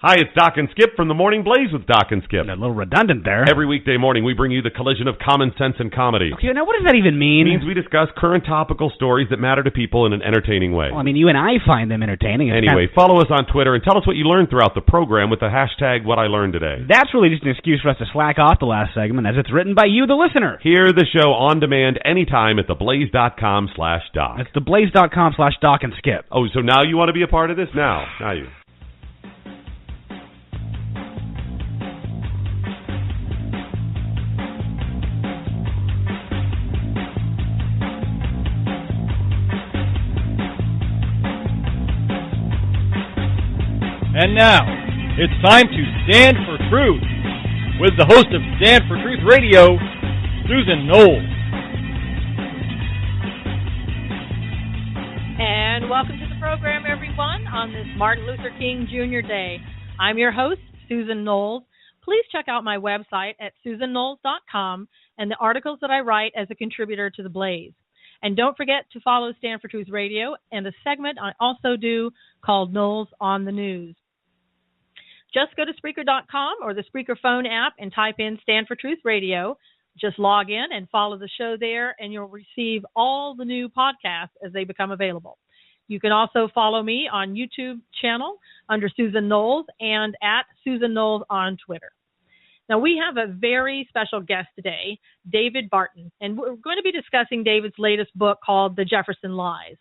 Hi, it's Doc and Skip from the Morning Blaze with Doc and Skip. A little redundant there. Every weekday morning, we bring you the collision of common sense and comedy. Okay, now what does that even mean? It means we discuss current topical stories that matter to people in an entertaining way. Well, I mean, you and I find them entertaining. Anyway, follow us on Twitter and tell us what you learned throughout the program with the hashtag #WhatILearnedToday. That's really just an excuse for us to slack off the last segment, as it's written by you, the listener. Hear the show on demand anytime at theblaze.com/doc. That's theblaze.com/Doc and Skip. Oh, so now you want to be a part of this? Now you. And now, it's time to Stand for Truth with the host of Stand for Truth Radio, Susan Knowles. And welcome to the program, everyone, on this Martin Luther King Jr. Day. I'm your host, Susan Knowles. Please check out my website at susanknowles.com and the articles that I write as a contributor to The Blaze. And don't forget to follow Stand for Truth Radio and a segment I also do called Knowles on the News. Just go to Spreaker.com or the Spreaker phone app and type in Stand for Truth Radio. Just log in and follow the show there, and you'll receive all the new podcasts as they become available. You can also follow me on YouTube channel under Susan Knowles and at Susan Knowles on Twitter. Now, we have a very special guest today, David Barton, and we're going to be discussing David's latest book called The Jefferson Lies.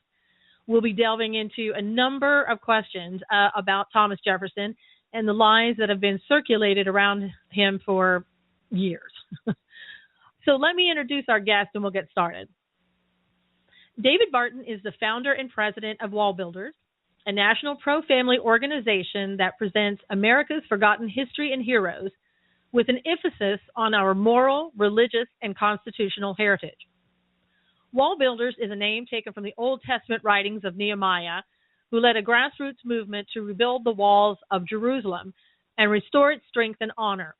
We'll be delving into a number of questions about Thomas Jefferson and the lies that have been circulated around him for years. So let me introduce our guest and we'll get started. David Barton is the founder and president of Wall Builders, a national pro-family organization that presents America's forgotten history and heroes with an emphasis on our moral, religious, and constitutional heritage. Wall Builders is a name taken from the Old Testament writings of Nehemiah, who led a grassroots movement to rebuild the walls of Jerusalem and restore its strength and honor.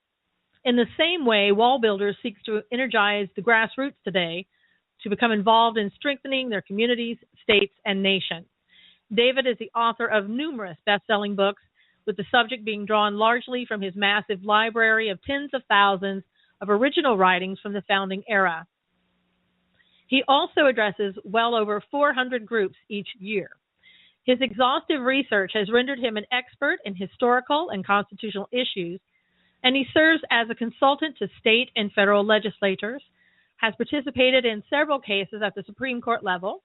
In the same way, Wall Builders seeks to energize the grassroots today to become involved in strengthening their communities, states, and nation. David is the author of numerous best-selling books, with the subject being drawn largely from his massive library of tens of thousands of original writings from the founding era. He also addresses well over 400 groups each year. His exhaustive research has rendered him an expert in historical and constitutional issues, and he serves as a consultant to state and federal legislators, has participated in several cases at the Supreme Court level,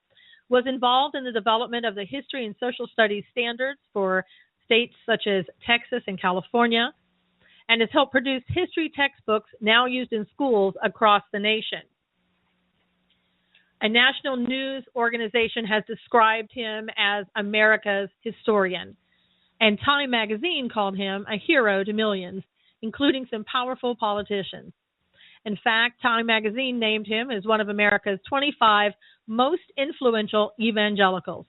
was involved in the development of the history and social studies standards for states such as Texas and California, and has helped produce history textbooks now used in schools across the nation. A national news organization has described him as America's historian, and Time magazine called him a hero to millions, including some powerful politicians. In fact, Time magazine named him as one of America's 25 most influential evangelicals.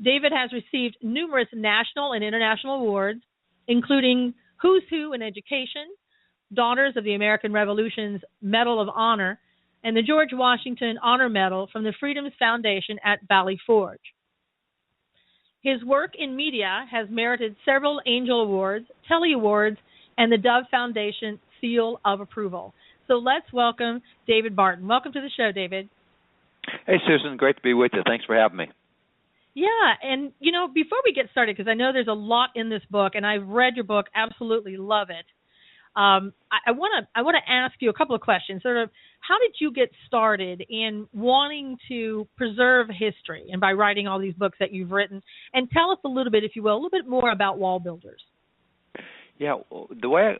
David has received numerous national and international awards, including Who's Who in Education, Daughters of the American Revolution's Medal of Honor, and the George Washington Honor Medal from the Freedoms Foundation at Valley Forge. His work in media has merited several Angel Awards, Telly Awards, and the Dove Foundation Seal of Approval. So let's welcome David Barton. Welcome to the show, David. Hey, Susan. Great to be with you. Thanks for having me. Yeah, and, before we get started, because I know there's a lot in this book, and I've read your book, absolutely love it. I want to ask you a couple of questions. Sort of, how did you get started in wanting to preserve history, and by writing all these books that you've written? And tell us a little bit, if you will, a little bit more about Wall Builders. Yeah, the way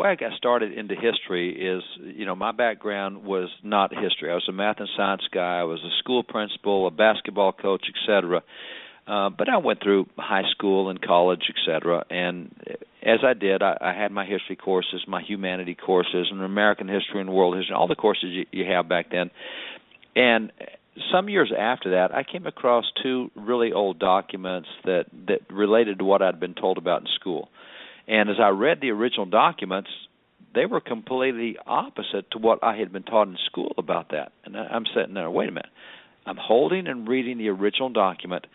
I got started into history is, my background was not history. I was a math and science guy. I was a school principal, a basketball coach, etc. But I went through high school and college, etc. And as I did, I had my history courses, my humanity courses, and American history and world history, all the courses you have back then. And some years after that, I came across two really old documents that related to what I'd been told about in school. And as I read the original documents, they were completely opposite to what I had been taught in school about that. And I'm sitting there, wait a minute. I'm holding and reading the original document,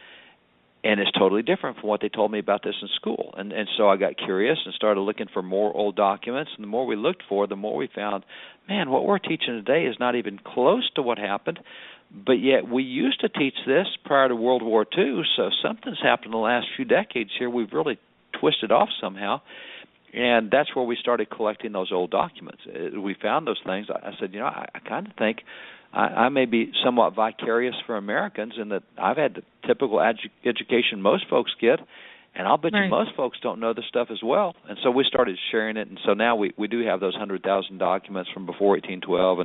And it's totally different from what they told me about this in school. And so I got curious and started looking for more old documents. And the more we looked for, the more we found, man, what we're teaching today is not even close to what happened. But yet we used to teach this prior to World War II, so something's happened in the last few decades here. We've really twisted off somehow. And that's where we started collecting those old documents. We found those things. I said, I kind of think I may be somewhat vicarious for Americans in that I've had the typical education most folks get, and I'll bet you most folks don't know this stuff as well. And so we started sharing it, and so now we do have those 100,000 documents from before 1812,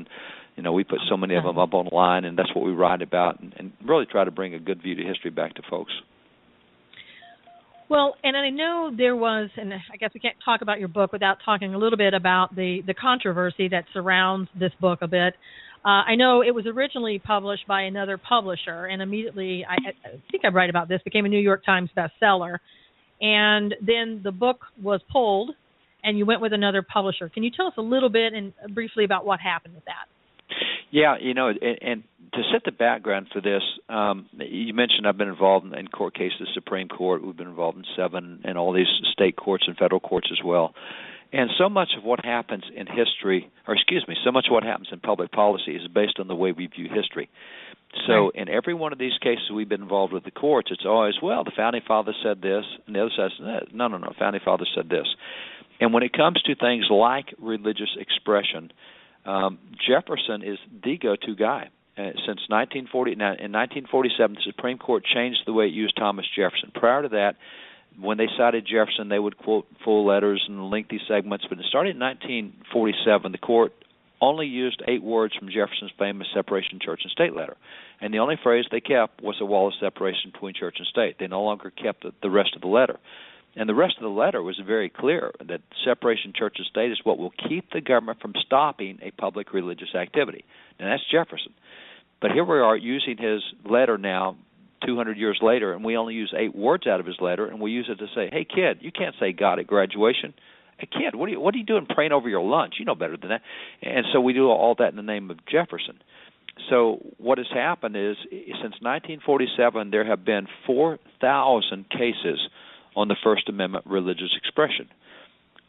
and we put so many of them up online, and that's what we write about, and really try to bring a good view to history back to folks. Well, and I know there was, and I guess we can't talk about your book without talking a little bit about the controversy that surrounds this book a bit. I know it was originally published by another publisher, and immediately, I think I'm right about this, became a New York Times bestseller. And then the book was pulled, and you went with another publisher. Can you tell us a little bit and briefly about what happened with that? Yeah, and to set the background for this, you mentioned I've been involved in court cases, Supreme Court. We've been involved in 7 and all these state courts and federal courts as well. And so much of what happens in history, so much of what happens in public policy is based on the way we view history. So in every one of these cases we've been involved with the courts, it's always, well, the Founding Fathers said this, and the other side says, no, Founding Fathers said this. And when it comes to things like religious expression, Jefferson is the go-to guy. Since 1940, in 1947, the Supreme Court changed the way it used Thomas Jefferson. Prior to that, when they cited Jefferson, they would quote full letters and lengthy segments. But it started in 1947. The court only used 8 words from Jefferson's famous separation church and state letter. And the only phrase they kept was a wall of separation between church and state. They no longer kept the rest of the letter. And the rest of the letter was very clear that separation church and state is what will keep the government from stopping a public religious activity. And that's Jefferson. But here we are using his letter now 200 years later, and we only use 8 words out of his letter, and we use it to say, hey, kid, you can't say God at graduation. Hey, kid, what are you doing praying over your lunch? You know better than that. And so we do all that in the name of Jefferson. So what has happened is, since 1947, there have been 4,000 cases on the First Amendment religious expression.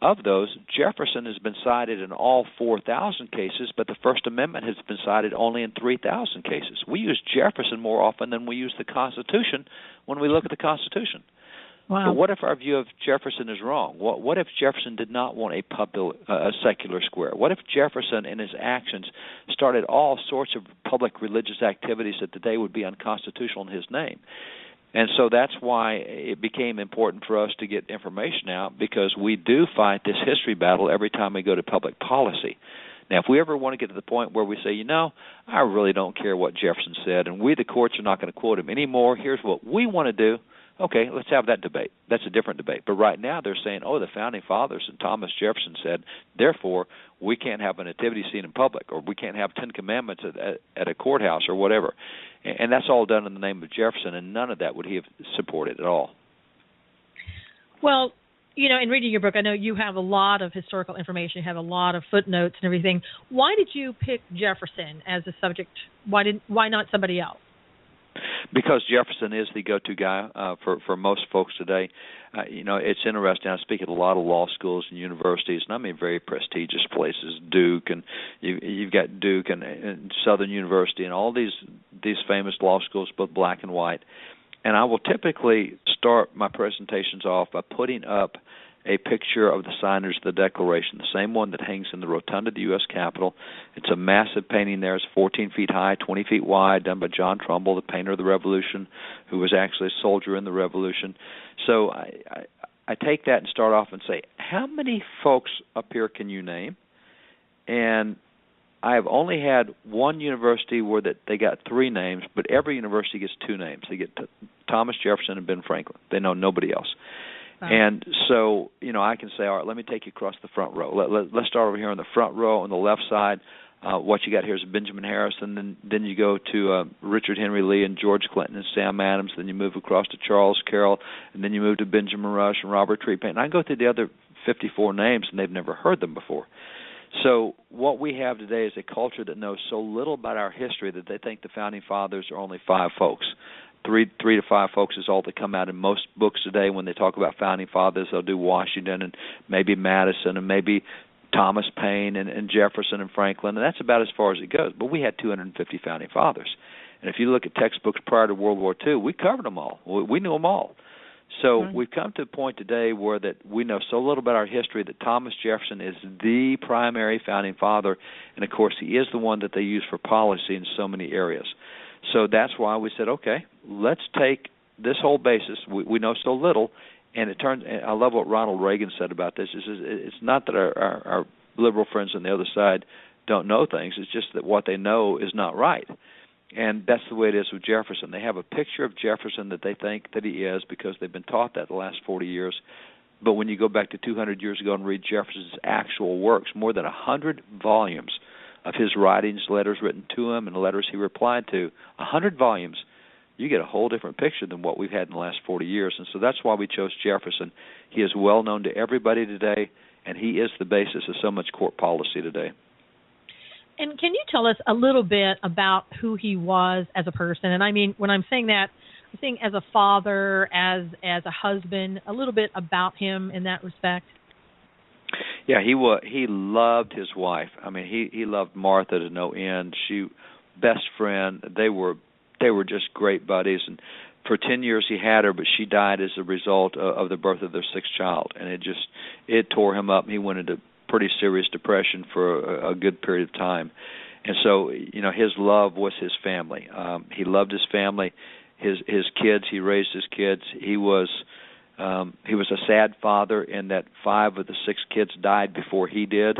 Of those, Jefferson has been cited in all 4,000 cases, but the First Amendment has been cited only in 3,000 cases. We use Jefferson more often than we use the Constitution when we look at the Constitution. Wow. But what if our view of Jefferson is wrong? What if Jefferson did not want a secular square? What if Jefferson, in his actions, started all sorts of public religious activities that today would be unconstitutional in his name? And so that's why it became important for us to get information out, because we do fight this history battle every time we go to public policy. Now, if we ever want to get to the point where we say, I really don't care what Jefferson said, and we, the courts, are not going to quote him anymore, here's what we want to do, okay, let's have that debate. That's a different debate. But right now they're saying, the Founding Fathers and Thomas Jefferson said, therefore, we can't have a nativity scene in public, or we can't have 10 Commandments at a courthouse or whatever. And that's all done in the name of Jefferson, and none of that would he have supported at all. Well, in reading your book, I know you have a lot of historical information. You have a lot of footnotes and everything. Why did you pick Jefferson as a subject? Why not somebody else? Because Jefferson is the go-to guy for most folks today. It's interesting. I speak at a lot of law schools and universities, and I mean very prestigious places, Duke, and you've got Duke and Southern University, and all these famous law schools, both black and white. And I will typically start my presentations off by putting up a picture of the signers of the Declaration, the same one that hangs in the rotunda of the U.S. Capitol. It's a massive painting there. It's 14 feet high, 20 feet wide, done by John Trumbull, the painter of the Revolution, who was actually a soldier in the Revolution. So I take that and start off and say, how many folks up here can you name? And I have only had one university where they got 3 names, but every university gets 2 names. They get Thomas Jefferson and Ben Franklin. They know nobody else. And so, I can say, all right, let me take you across the front row. Let's start over here on the front row on the left side. What you got here is Benjamin Harrison. Then you go to Richard Henry Lee and George Clinton and Sam Adams. Then you move across to Charles Carroll. And then you move to Benjamin Rush and Robert Treat Paine. And I go through the other 54 names, and they've never heard them before. So what we have today is a culture that knows so little about our history that they think the Founding Fathers are only 5 folks. 3 to 5 folks is all that come out in most books today. When they talk about founding fathers, they'll do Washington and maybe Madison and maybe Thomas Paine and Jefferson and Franklin, and that's about as far as it goes. But we had 250 founding fathers. And if you look at textbooks prior to World War II, we covered them all. We knew them all. So we've come to a point today where that we know so little about our history that Thomas Jefferson is the primary founding father, and of course he is the one that they use for policy in so many areas. So that's why we said, okay, let's take this whole basis. We know so little, and it turns. I love what Ronald Reagan said about this. It's not that our liberal friends on the other side don't know things. It's just that what they know is not right. And that's the way it is with Jefferson. They have a picture of Jefferson that they think that he is because they've been taught that the last 40 years. But when you go back to 200 years ago and read Jefferson's actual works, more than 100 volumes of his writings, letters written to him, and letters he replied to, 100 volumes, you get a whole different picture than what we've had in the last 40 years. And so that's why we chose Jefferson. He is well known to everybody today, and he is the basis of so much court policy today. And can you tell us a little bit about who he was as a person? And I mean, when I'm saying that, I'm saying as a father, as a husband, a little bit about him in that respect. Yeah, he loved his wife. I mean, he loved Martha to no end. She best friend. They were just great buddies, and for 10 years he had her, but she died as a result of the birth of their sixth child, and it tore him up. He went into pretty serious depression for a good period of time. And so, his love was his family. He loved his family, his kids. He raised his kids. He was a sad father in that 5 of the 6 kids died before he did.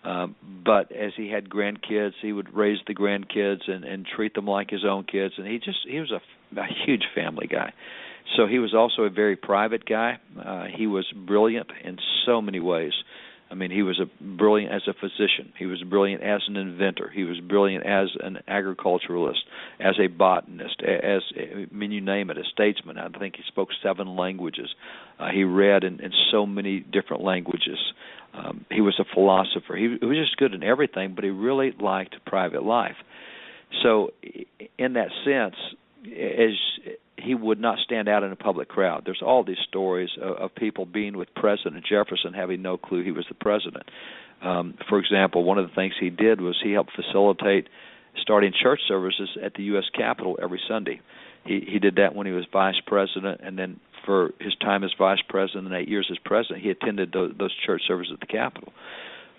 But as he had grandkids, he would raise the grandkids and treat them like his own kids. And he was a huge family guy. So he was also a very private guy. He was brilliant in so many ways. I mean, he was brilliant as a physician. He was brilliant as an inventor. He was brilliant as an agriculturalist, as a botanist, you name it, a statesman. I think he spoke 7 languages. He read in so many different languages. He was a philosopher. He was just good in everything, but he really liked private life. So in that sense, as he would not stand out in a public crowd. There's all these stories of people being with President Jefferson having no clue he was the president. For example, one of the things he did was he helped facilitate starting church services at the U.S. Capitol every Sunday. He did that when he was vice president, and then for his time as vice president and 8 years as president, he attended those church services at the Capitol.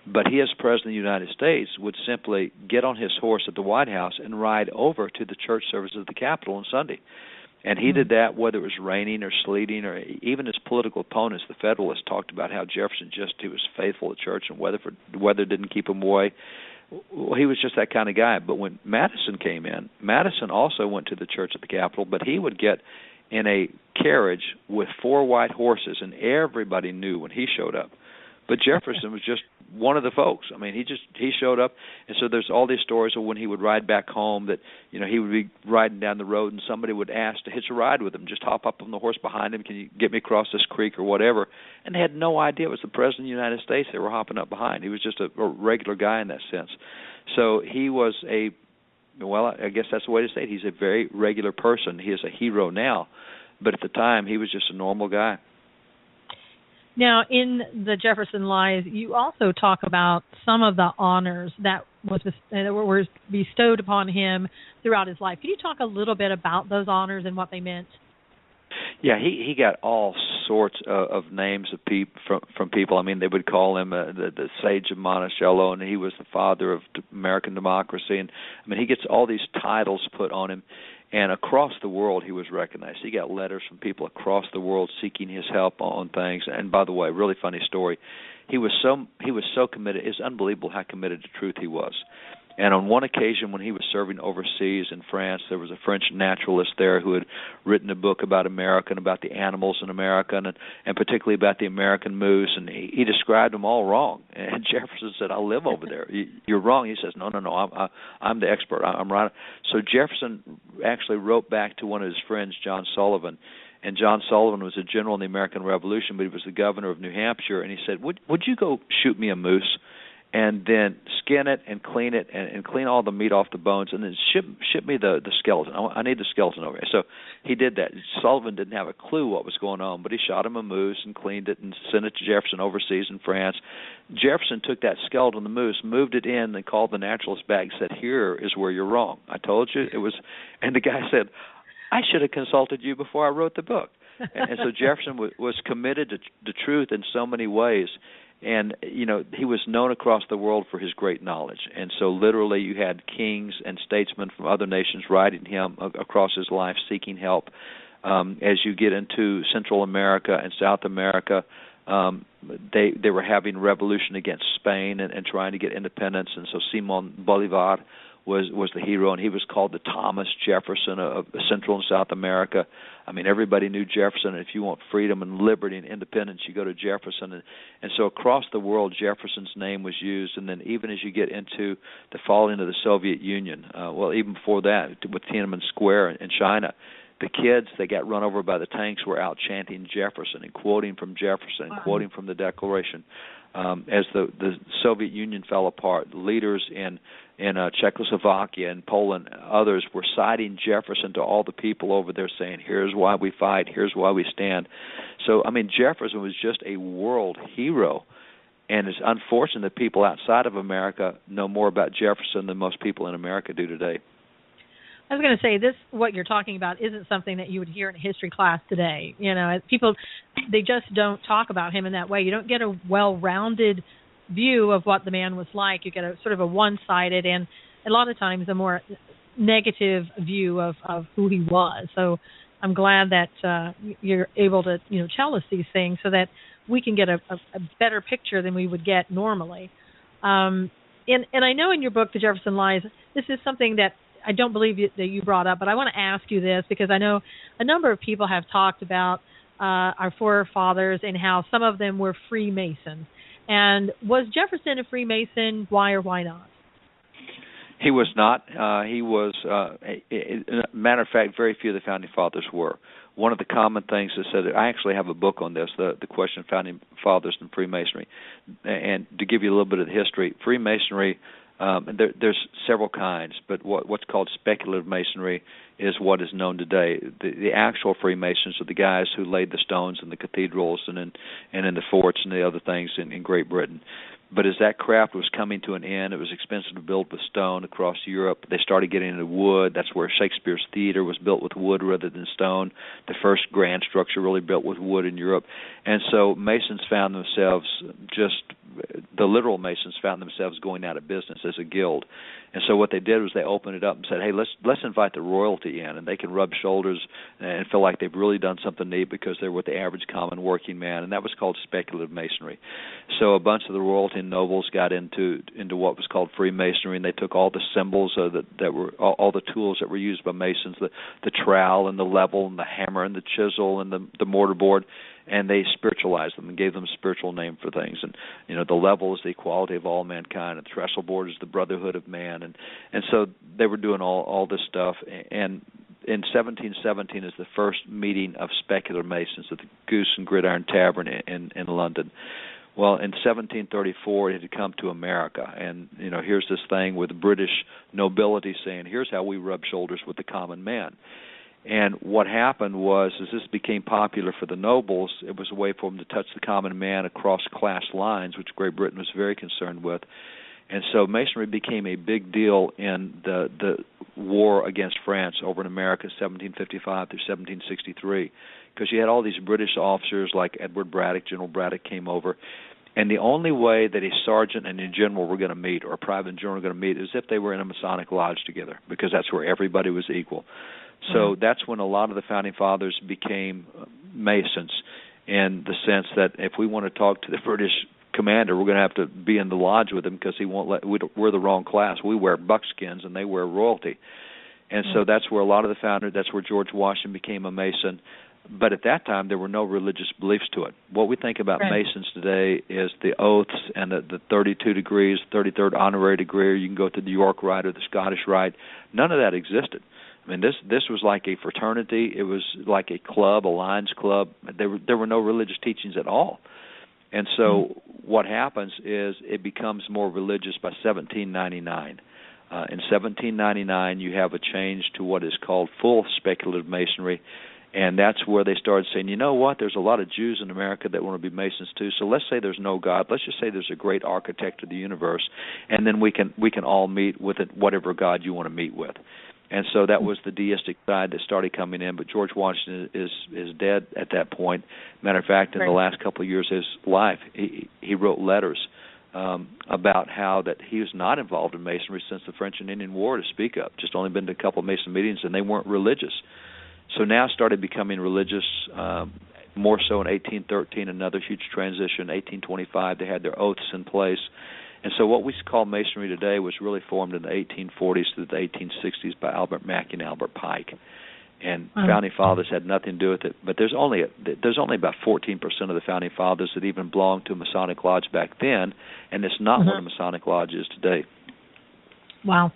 But he, as president of the United States, would simply get on his horse at the White House and ride over to the church services at the Capitol on Sunday. And he did that whether it was raining or sleeting, or even his political opponents, the Federalists, talked about how Jefferson he was faithful to church and weather didn't keep him away. Well, he was just that kind of guy. But when Madison came in, Madison also went to the church at the Capitol, but he would get in a carriage with 4 white horses, and everybody knew when he showed up. But Jefferson was just one of the folks. I mean, he showed up, and so there's all these stories of when he would ride back home that, he would be riding down the road and somebody would ask to hitch a ride with him, just hop up on the horse behind him, can you get me across this creek or whatever, and they had no idea it was the President of the United States they were hopping up behind. He was just a regular guy in that sense. So he was I guess that's the way to say it. He's a very regular person. He is a hero now, but at the time he was just a normal guy. Now, in the Jefferson Lies, you also talk about some of the honors that were bestowed upon him throughout his life. Can you talk a little bit about those honors and what they meant? Yeah, he got all sorts of names of from people. I mean, they would call him the Sage of Monticello, and he was the father of American democracy. And I mean, he gets all these titles put on him. And across the world, he was recognized. He got letters from people across the world seeking his help on things. And by the way, really funny story. He was so committed. It's unbelievable how committed to truth he was. And on one occasion when he was serving overseas in France, there was a French naturalist there who had written a book about America and about the animals in America, and particularly about the American moose, and he described them all wrong. And Jefferson said, "I live over there. You're wrong." He says, "No, I'm the expert. I'm right." So Jefferson actually wrote back to one of his friends, John Sullivan, and John Sullivan was a general in the American Revolution, but he was the governor of New Hampshire, and he said, would you go shoot me a moose? and then skin it and clean it and clean all the meat off the bones, and then ship me the skeleton. I need the skeleton over here. So he did that. Sullivan didn't have a clue what was going on, but he shot him a moose and cleaned it and sent it to Jefferson overseas in France. Jefferson took that skeleton, the moose, moved it in, and called the naturalist back and said, "Here is where you're wrong. I told you it was." And the guy said, "I should have consulted you before I wrote the book." And so Jefferson was committed to truth in so many ways. And, he was known across the world for his great knowledge. And so literally you had kings and statesmen from other nations writing him across his life, seeking help. As you get into Central America and South America, they were having revolution against Spain and trying to get independence. And so Simon Bolivar was the hero, and he was called the Thomas Jefferson of Central and South America. I mean, everybody knew Jefferson, and if you want freedom and liberty and independence, you go to Jefferson. And so across the world, Jefferson's name was used, and then even as you get into the falling of the Soviet Union, even before that, with Tiananmen Square in China, the kids that got run over by the tanks were out chanting Jefferson and quoting from Jefferson and quoting from the Declaration. As the Soviet Union fell apart, leaders in Czechoslovakia and Poland, others were citing Jefferson to all the people over there, saying, "Here's why we fight, here's why we stand." So, Jefferson was just a world hero, and it's unfortunate that people outside of America know more about Jefferson than most people in America do today. I was going to say, what you're talking about isn't something that you would hear in a history class today. People, they just don't talk about him in that way. You don't get a well-rounded view of what the man was like. You get a sort of a one-sided and a lot of times a more negative view of who he was. So I'm glad that you're able to tell us these things so that we can get a better picture than we would get normally. And I know in your book, The Jefferson Lies, this is something that I don't believe that you brought up, but I want to ask you this because I know a number of people have talked about our forefathers and how some of them were Freemasons. And was Jefferson a Freemason? Why or why not? He was not. He was, matter of fact, very few of the Founding Fathers were. One of the common things that said, I actually have a book on this, the question of Founding Fathers and Freemasonry. And to give you a little bit of the history, Freemasonry, there's several kinds, but what's called speculative Masonry is what is known today. The actual Freemasons are the guys who laid the stones in the cathedrals and in the forts and the other things in Great Britain. But as that craft was coming to an end, it was expensive to build with stone across Europe. They started getting into wood. That's where Shakespeare's theater was built with wood rather than stone. The first grand structure really built with wood in Europe. And so Masons found themselves the literal Masons found themselves going out of business as a guild. And so what they did was they opened it up and said, hey, let's invite the royalty in, and they can rub shoulders and feel like they've really done something neat because they're with the average common working man, and that was called speculative Masonry. So a bunch of the royalty and nobles got into what was called Freemasonry, and they took all the symbols that were all the tools that were used by Masons, the trowel and the level and the hammer and the chisel and the mortar board, and they spiritualized them and gave them a spiritual name for things. And the level is the equality of all mankind, and the trestle board is the brotherhood of man, and so they were doing all this stuff. And in 1717 is the first meeting of speculative Masons at the Goose and Gridiron Tavern in London. Well, in 1734, it had come to America, and here's this thing with the British nobility saying, here's how we rub shoulders with the common man. And what happened was, as this became popular for the nobles, it was a way for them to touch the common man across class lines, which Great Britain was very concerned with. And so Masonry became a big deal in the war against France over in America, 1755 through 1763, because you had all these British officers like Edward Braddock, General Braddock came over, and the only way that a sergeant and a general were going to meet, or a private and general were going to meet, is if they were in a Masonic lodge together, because that's where everybody was equal. So that's when a lot of the Founding Fathers became Masons, in the sense that if we want to talk to the British commander, we're going to have to be in the lodge with him because he won't we're the wrong class. We wear buckskins and they wear royalty. And so that's where a lot of the founders, that's where George Washington became a Mason. But at that time, there were no religious beliefs to it. What we think about Masons today is the oaths and the 32 degrees, 33rd honorary degree, or you can go to the York Rite or the Scottish Rite. None of that existed. I mean, this was like a fraternity. It was like a club, a Lions club. There were no religious teachings at all. And so what happens is it becomes more religious by 1799. In 1799, you have a change to what is called full speculative Masonry, and that's where they started saying, you know what, there's a lot of Jews in America that want to be Masons too, so let's say there's no God. Let's just say there's a great architect of the universe, and then we can all meet with it, whatever God you want to meet with. And so that was the deistic side that started coming in, but George Washington is dead at that point. Matter of fact, in the last couple of years of his life, he wrote letters about how that he was not involved in Masonry since the French and Indian War to speak of, just only been to a couple of Mason meetings, and they weren't religious. So now started becoming religious, more so in 1813, another huge transition. 1825, they had their oaths in place. And so what we call Masonry today was really formed in the 1840s to the 1860s by Albert Mackey and Albert Pike. And Founding Fathers had nothing to do with it. But there's only about 14% of the Founding Fathers that even belonged to a Masonic Lodge back then, and it's not what a Masonic Lodge is today. Wow.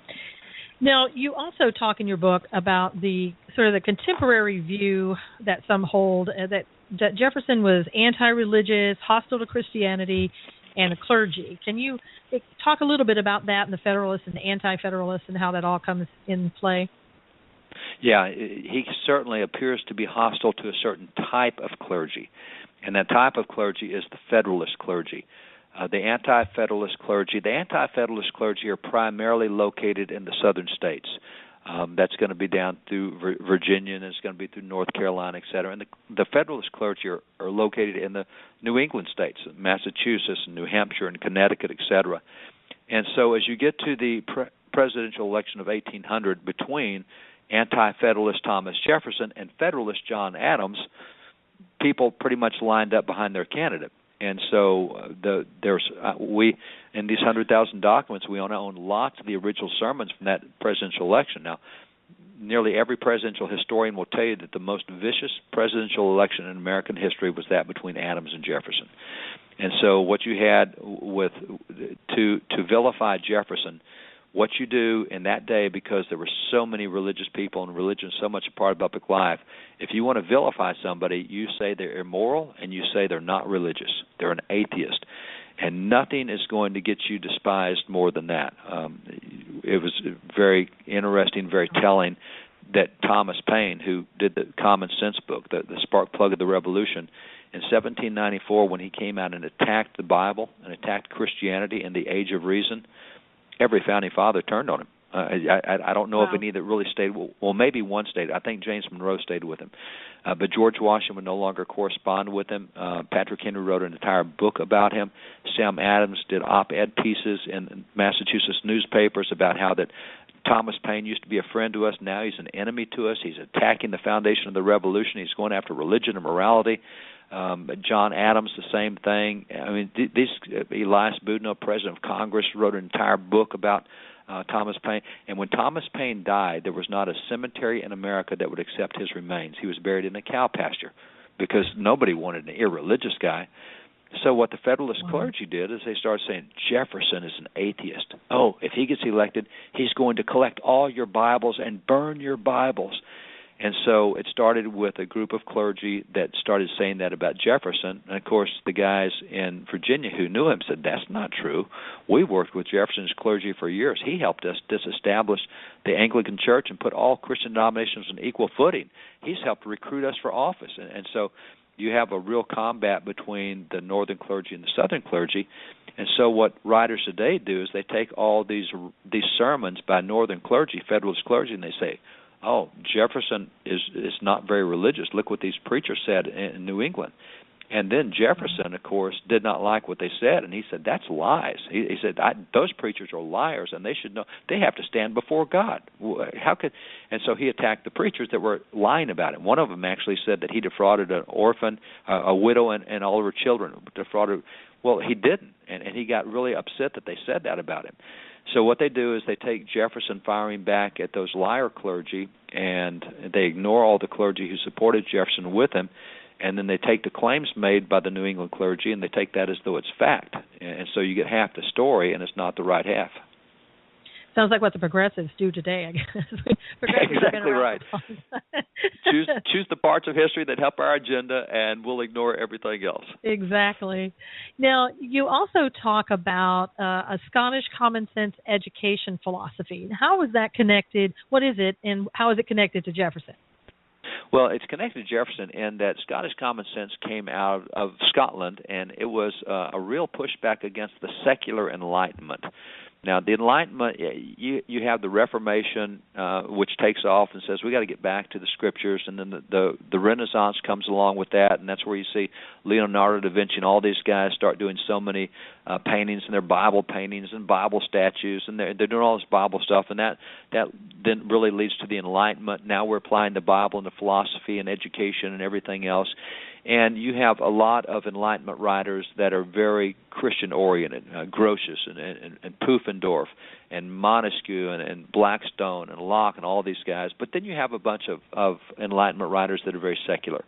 Now, you also talk in your book about the sort of the contemporary view that some hold, that Jefferson was anti-religious, hostile to Christianity, and the clergy. Can you talk a little bit about that and the Federalists and the Anti-Federalists and how that all comes in play? Yeah, he certainly appears to be hostile to a certain type of clergy, and that type of clergy is the Federalist clergy. The Anti-Federalist clergy are primarily located in the southern states. That's going to be down through Virginia, and it's going to be through North Carolina, et cetera. And the Federalist clergy are located in the New England states, Massachusetts, and New Hampshire, and Connecticut, et cetera. And so as you get to the presidential election of 1800 between Anti-Federalist Thomas Jefferson and Federalist John Adams, people pretty much lined up behind their candidate. And so we in these 100,000 documents, we own lots of the original sermons from that presidential election. Now, nearly every presidential historian will tell you that the most vicious presidential election in American history was that between Adams and Jefferson. And so what you had to vilify Jefferson, what you do in that day, because there were so many religious people and religion so much a part of public life, if you want to vilify somebody, you say they're immoral and you say they're not religious. They're an atheist. And nothing is going to get you despised more than that. It was very interesting, very telling that Thomas Paine, who did the Common Sense book, the spark plug of the Revolution, in 1794 when he came out and attacked the Bible and attacked Christianity and the Age of Reason, every Founding Father turned on him. I don't know of any that really stayed. Well, maybe one stayed. I think James Monroe stayed with him. But George Washington would no longer correspond with him. Patrick Henry wrote an entire book about him. Sam Adams did op-ed pieces in Massachusetts newspapers about how that Thomas Paine used to be a friend to us. Now he's an enemy to us. He's attacking the foundation of the Revolution. He's going after religion and morality. John Adams, the same thing. I mean, Elias Boudinot, president of Congress, wrote an entire book about Thomas Paine. And when Thomas Paine died, there was not a cemetery in America that would accept his remains. He was buried in a cow pasture because nobody wanted an irreligious guy. So what the Federalist clergy did is they started saying, Jefferson is an atheist. Oh, if he gets elected, he's going to collect all your Bibles and burn your Bibles. And so it started with a group of clergy that started saying that about Jefferson. And, of course, the guys in Virginia who knew him said, that's not true. We worked with Jefferson's clergy for years. He helped us disestablish the Anglican Church and put all Christian denominations on equal footing. He's helped recruit us for office. And so you have a real combat between the northern clergy and the southern clergy. And so what writers today do is they take all these sermons by northern clergy, Federalist clergy, and they say, oh, Jefferson is not very religious. Look what these preachers said in New England. And then Jefferson, of course, did not like what they said, and he said, that's lies. He said, those preachers are liars, and they should know they have to stand before God. How could? And so he attacked the preachers that were lying about it. One of them actually said that he defrauded an orphan, a widow, and all of her children. Defrauded. Well, he didn't, and he got really upset that they said that about him. So what they do is they take Jefferson firing back at those liar clergy, and they ignore all the clergy who supported Jefferson with him, and then they take the claims made by the New England clergy, and they take that as though it's fact. And so you get half the story, and it's not the right half. Sounds like what the progressives do today, I guess. Progressives exactly right. choose the parts of history that help our agenda, and we'll ignore everything else. Exactly. Now, you also talk about a Scottish common sense education philosophy. How is that connected? What is it, and how is it connected to Jefferson? Well, it's connected to Jefferson in that Scottish common sense came out of Scotland, and it was a real pushback against the secular Enlightenment. Now, the Enlightenment, you have the Reformation, which takes off and says we got to get back to the Scriptures, and then the Renaissance comes along with that, and that's where you see Leonardo da Vinci and all these guys start doing so many paintings, and they're Bible paintings and Bible statues, and they're doing all this Bible stuff, and that then really leads to the Enlightenment. Now we're applying the Bible into philosophy and education and everything else. And you have a lot of Enlightenment writers that are very Christian-oriented, Grotius and Pufendorf and Montesquieu and Blackstone and Locke and all these guys. But then you have a bunch of Enlightenment writers that are very secular.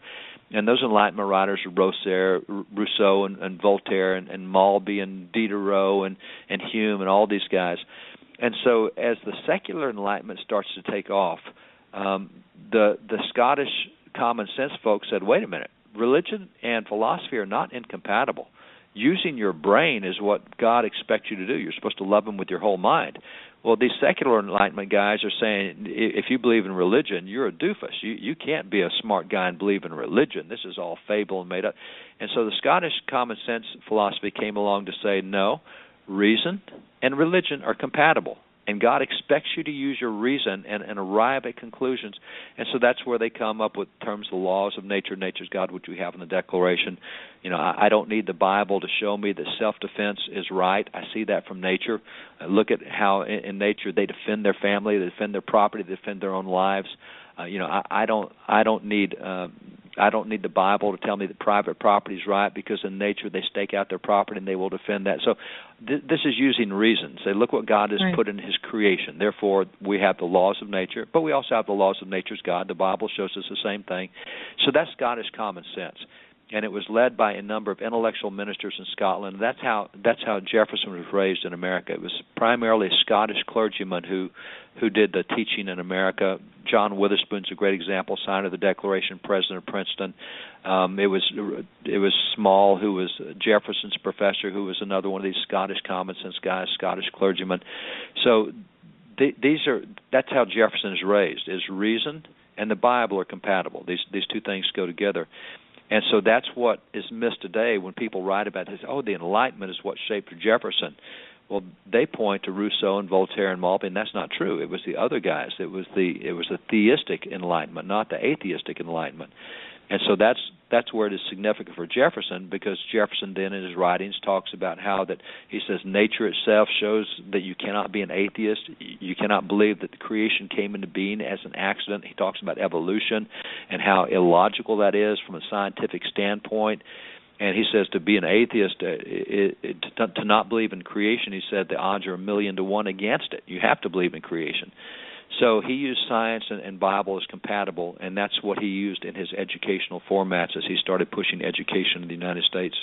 And those Enlightenment writers are Rousseau and Voltaire and Malby and Diderot and Hume and all these guys. And so as the secular Enlightenment starts to take off, the Scottish common sense folks said, wait a minute, religion and philosophy are not incompatible. Using your brain is what God expects you to do. You're supposed to love Him with your whole mind. Well, these secular Enlightenment guys are saying, if you believe in religion, you're a doofus. You can't be a smart guy and believe in religion. This is all fable and made up. And so the Scottish common sense philosophy came along to say, no, reason and religion are compatible. And God expects you to use your reason and arrive at conclusions. And so that's where they come up with terms of the laws of nature, nature's God, which we have in the Declaration. You know, I don't need the Bible to show me that self-defense is right. I see that from nature. I look at how in nature they defend their family, they defend their property, they defend their own lives. I don't need the Bible to tell me that private property is right, because in nature they stake out their property and they will defend that. So this is using reason. Say, look what God has put in His creation. Therefore, we have the laws of nature, but we also have the laws of nature's God. The Bible shows us the same thing. So that's Scottish common sense. And it was led by a number of intellectual ministers in Scotland. That's how Jefferson was raised in America. It was primarily a Scottish clergyman who did the teaching in America. John Witherspoon's a great example, signer of the Declaration, president of Princeton. It was Small, who was Jefferson's professor, who was another one of these Scottish common sense guys, Scottish clergymen. So that's how Jefferson is raised. Is reason and the Bible are compatible. These two things go together. And so that's what is missed today when people write about this. Oh, the Enlightenment is what shaped Jefferson. Well, they point to Rousseau and Voltaire and Malby, and that's not true. It was the other guys. It was the theistic Enlightenment, not the atheistic Enlightenment. And so that's where it is significant for Jefferson, because Jefferson then in his writings talks about how that he says nature itself shows that you cannot be an atheist. You cannot believe that the creation came into being as an accident. He talks about evolution and how illogical that is from a scientific standpoint. And he says to be an atheist, to not believe in creation, he said the odds are 1,000,000 to 1 against it. You have to believe in creation. So he used science and Bible as compatible, and that's what he used in his educational formats as he started pushing education in the United States.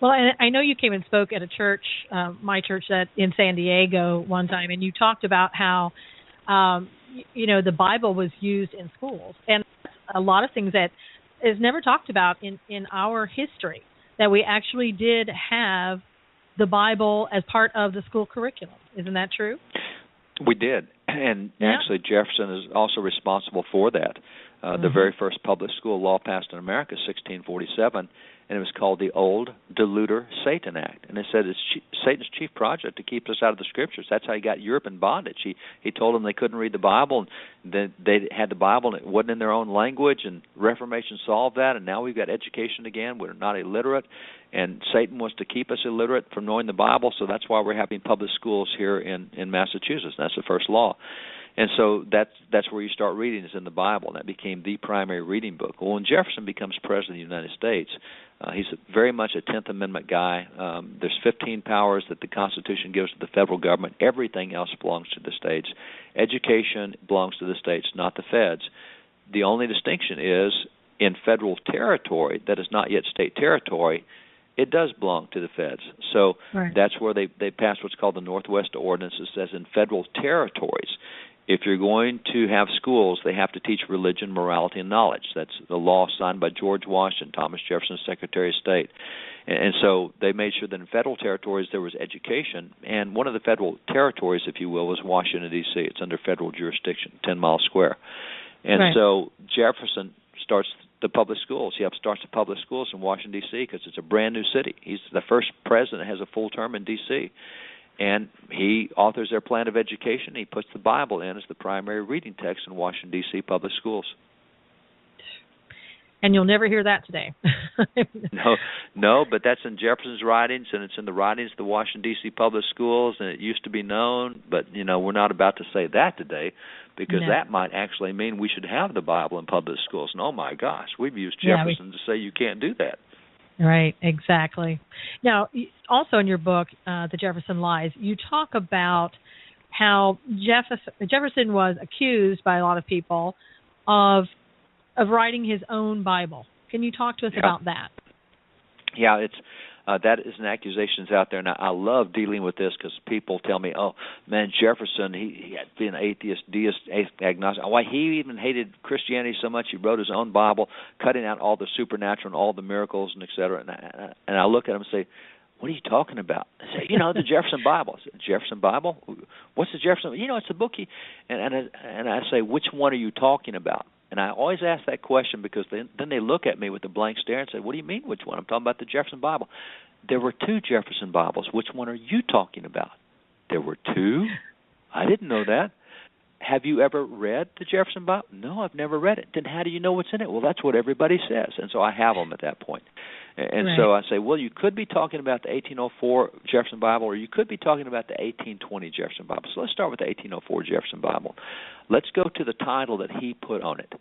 Well, and I know you came and spoke at a church, my church in San Diego one time, and you talked about how, the Bible was used in schools. And a lot of things that is never talked about in our history, that we actually did have the Bible as part of the school curriculum. Isn't that true? We did. And actually, Jefferson is also responsible for that. The very first public school law passed in America, 1647, and it was called the Old Deluder Satan Act. And it said it's Satan's chief project to keep us out of the Scriptures. That's how he got Europe in bondage. He told them they couldn't read the Bible, and then they had the Bible, and it wasn't in their own language, and Reformation solved that, and now we've got education again. We're not illiterate, and Satan wants to keep us illiterate from knowing the Bible, so that's why we're having public schools here in Massachusetts. That's the first law. And so that's where you start reading, is in the Bible, and that became the primary reading book. Well, when Jefferson becomes president of the United States, he's very much a 10th Amendment guy. There's 15 powers that the Constitution gives to the federal government. Everything else belongs to the states. Education belongs to the states, not the feds. The only distinction is in federal territory that is not yet state territory, it does belong to the feds. So Right. that's where they passed what's called the Northwest Ordinance. It says in federal territories, if you're going to have schools, they have to teach religion, morality, and knowledge. That's the law signed by George Washington, Thomas Jefferson, Secretary of State. And so they made sure that in federal territories there was education. And one of the federal territories, if you will, was Washington, D.C. It's under federal jurisdiction, 10 miles square. And Right. so Jefferson starts the public schools. He starts the public schools in Washington, D.C. because it's a brand-new city. He's the first president that has a full term in D.C., and he authors their plan of education. He puts the Bible in as the primary reading text in Washington, D.C. public schools. And you'll never hear that today. No, but that's in Jefferson's writings, and it's in the writings of the Washington, D.C. public schools, and it used to be known, but, we're not about to say that today, because No. that might actually mean we should have the Bible in public schools. And, oh, my gosh, we've used Yeah, Jefferson to say you can't do that. Right, exactly. Now, also in your book, The Jefferson Lies, you talk about how Jefferson was accused by a lot of people of writing his own Bible. Can you talk to us about that? Yeah, it's that is an accusation that's out there, and I love dealing with this because people tell me, "Oh, man, Jefferson, he had been atheist, deist, agnostic. Why he even hated Christianity so much he wrote his own Bible, cutting out all the supernatural and all the miracles and et cetera." And I look at him and say, "What are you talking about?" I say, the Jefferson Bible. I said, Jefferson Bible? What's the Jefferson? It's a book. And I say, which one are you talking about? And I always ask that question because then they look at me with a blank stare and say, "What do you mean, which one?" I'm talking about the Jefferson Bible. There were two Jefferson Bibles. Which one are you talking about? There were two? I didn't know that. Have you ever read the Jefferson Bible? No, I've never read it. Then how do you know what's in it? Well, that's what everybody says. And so I have them at that point. And Right. so I say, well, you could be talking about the 1804 Jefferson Bible, or you could be talking about the 1820 Jefferson Bible. So let's start with the 1804 Jefferson Bible. Let's go to the title that he put on it.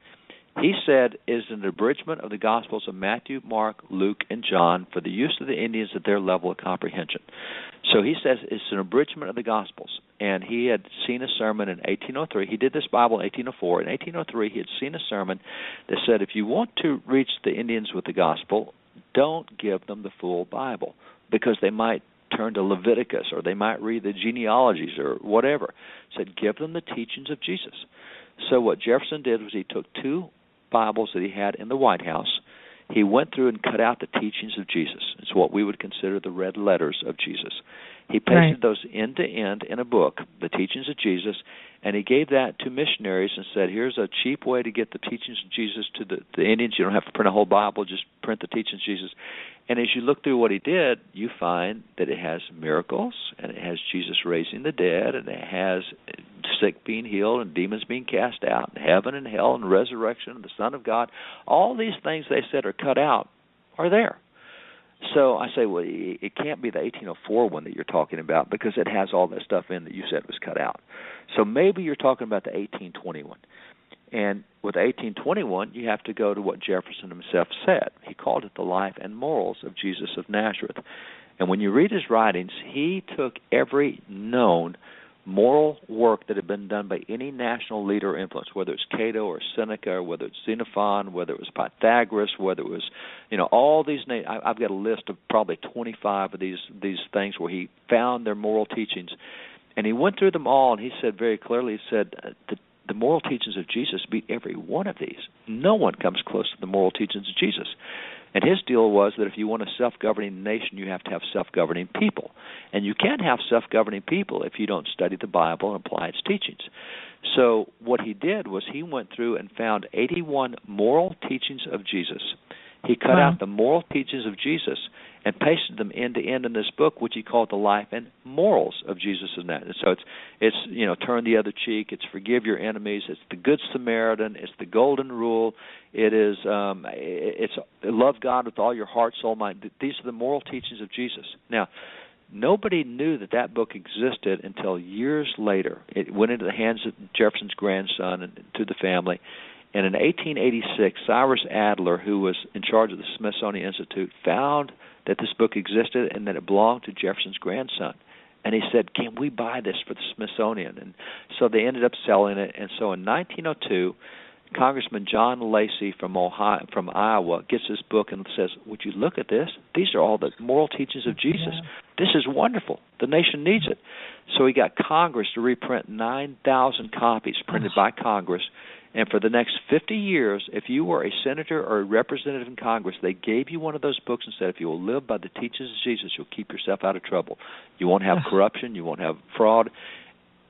He said, "Is an abridgment of the Gospels of Matthew, Mark, Luke, and John for the use of the Indians at their level of comprehension." So he says it's an abridgment of the Gospels. And he had seen a sermon in 1803. He did this Bible in 1804. In 1803, he had seen a sermon that said, if you want to reach the Indians with the Gospel, don't give them the full Bible, because they might turn to Leviticus, or they might read the genealogies or whatever. He said, give them the teachings of Jesus. So what Jefferson did was he took two Bibles that he had in the White House. He went through and cut out the teachings of Jesus. It's what we would consider the red letters of Jesus. He pasted those end to end in a book, the teachings of Jesus, and he gave that to missionaries and said, here's a cheap way to get the teachings of Jesus to the Indians. You don't have to print a whole Bible, just print the teachings of Jesus. And as you look through what he did, you find that it has miracles, and it has Jesus raising the dead, and it has sick being healed and demons being cast out, and heaven and hell and resurrection and the Son of God. All these things they said are cut out are there. So I say, well, it can't be the 1804 one that you're talking about, because it has all that stuff in that you said was cut out. So maybe you're talking about the 1821. And with 1821, you have to go to what Jefferson himself said. He called it the life and morals of Jesus of Nazareth. And when you read his writings, he took every known moral work that had been done by any national leader or influence, whether it's Cato or Seneca, or whether it's Xenophon, whether it was Pythagoras, whether it was, all these names. I've got a list of probably 25 of these things where he found their moral teachings. And he went through them all, and he said very clearly, he said, the moral teachings of Jesus beat every one of these. No one comes close to the moral teachings of Jesus. And his deal was that if you want a self-governing nation, you have to have self-governing people. And you can't have self-governing people if you don't study the Bible and apply its teachings. So what he did was he went through and found 81 moral teachings of Jesus. He cut out the moral teachings of Jesus and pasted them end to end in this book, which he called the life and morals of Jesus of Nazareth. So it's turn the other cheek, it's forgive your enemies, it's the Good Samaritan, it's the Golden Rule, it's love God with all your heart, soul, mind. These are the moral teachings of Jesus. Now, nobody knew that book existed until years later. It went into the hands of Jefferson's grandson and to the family. And in 1886, Cyrus Adler, who was in charge of the Smithsonian Institute, found that this book existed and that it belonged to Jefferson's grandson. And he said, can we buy this for the Smithsonian? And so they ended up selling it. And so in 1902, Congressman John Lacey from Iowa gets this book and says, would you look at this? These are all the moral teachings of Jesus. Yeah. This is wonderful. The nation needs it. So he got Congress to reprint 9,000 copies printed by Congress. And for the next 50 years, if you were a senator or a representative in Congress, they gave you one of those books and said, if you will live by the teachings of Jesus, you'll keep yourself out of trouble. You won't have corruption. You won't have fraud.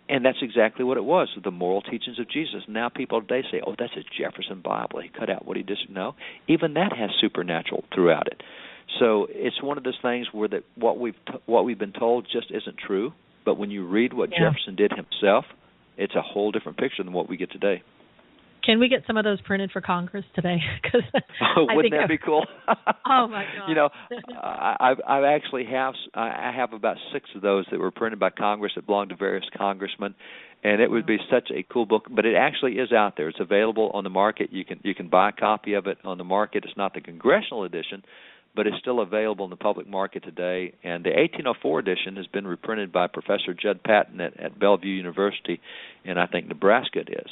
And that's exactly what it was, the moral teachings of Jesus. Now people today say, oh, that's a Jefferson Bible. He cut out what he didn't know. Even that has supernatural throughout it. So it's one of those things where that what we've been told just isn't true. But when you read what Jefferson did himself, it's a whole different picture than what we get today. Can we get some of those printed for Congress today? Wouldn't that be cool? Oh my God! You know, I have about 6 of those that were printed by Congress that belong to various congressmen, and it would be such a cool book. But it actually is out there. It's available on the market. You can buy a copy of it on the market. It's not the congressional edition, but it's still available in the public market today. And the 1804 edition has been reprinted by Professor Judd Patton at Bellevue University, and I think Nebraska it is.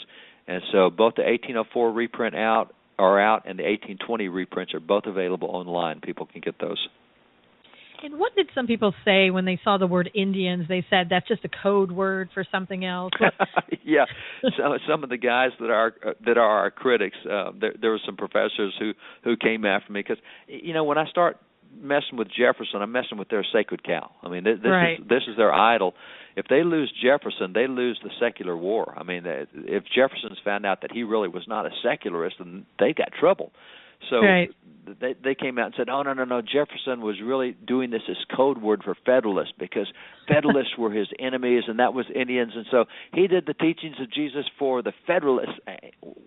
And so both the 1804 reprint are out, and the 1820 reprints are both available online. People can get those. And what did some people say when they saw the word Indians? They said that's just a code word for something else. Yeah, some of the guys that are our critics, there were some professors who came after me because, you know, when I start messing with Jefferson, I'm messing with their sacred cow. I mean, this is their idol. If they lose Jefferson, they lose the secular war. I mean, if Jefferson's found out that he really was not a secularist, then they got trouble. So they came out and said, oh, no, Jefferson was really doing this as code word for Federalists because Federalists were his enemies and that was Indians. And so he did the teachings of Jesus for the Federalists.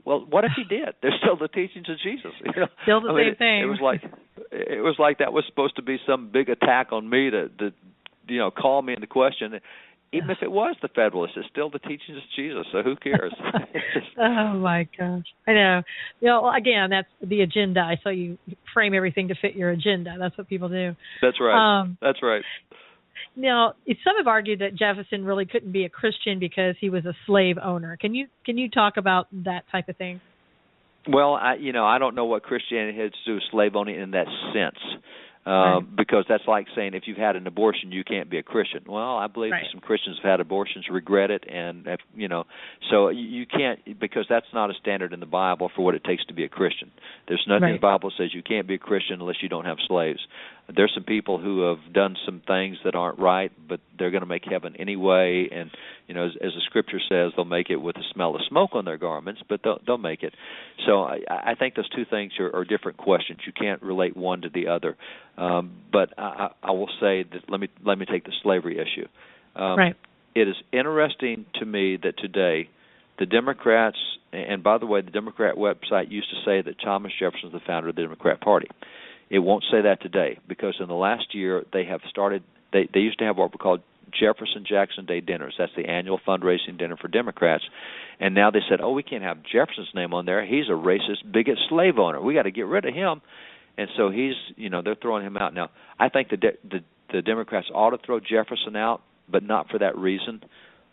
Well, what if he did? They're still the teachings of Jesus. You know? Still the same thing. It was like that was supposed to be some big attack on me to call me into question. Even if it was the Federalists, it's still the teachings of Jesus, so who cares? Oh, my gosh. I know. You know, again, that's the agenda. So you frame everything to fit your agenda. That's what people do. That's right. That's right. Now, some have argued that Jefferson really couldn't be a Christian because he was a slave owner. Can you talk about that type of thing? Well, I don't know what Christianity has to do with slave owning in that sense. Because that's like saying if you've had an abortion, you can't be a Christian. Well, I believe some Christians have had abortions, regret it, and so you can't, because that's not a standard in the Bible for what it takes to be a Christian. There's nothing in the Bible that says you can't be a Christian unless you don't have slaves. There's some people who have done some things that aren't right, but they're going to make heaven anyway, and as the Scripture says, they'll make it with the smell of smoke on their garments, but they'll make it. So I think those two things are different questions. You can't relate one to the other. But I will say that let me take the slavery issue. It is interesting to me that today the Democrats, and by the way, the Democrat website used to say that Thomas Jefferson was the founder of the Democrat Party. It won't say that today because in the last year they have started. They used to have what we call Jefferson-Jackson Day dinners. That's the annual fundraising dinner for Democrats. And now they said, oh, we can't have Jefferson's name on there. He's a racist, bigot slave owner. We got to get rid of him. And so they're throwing him out now. I think the Democrats ought to throw Jefferson out, but not for that reason.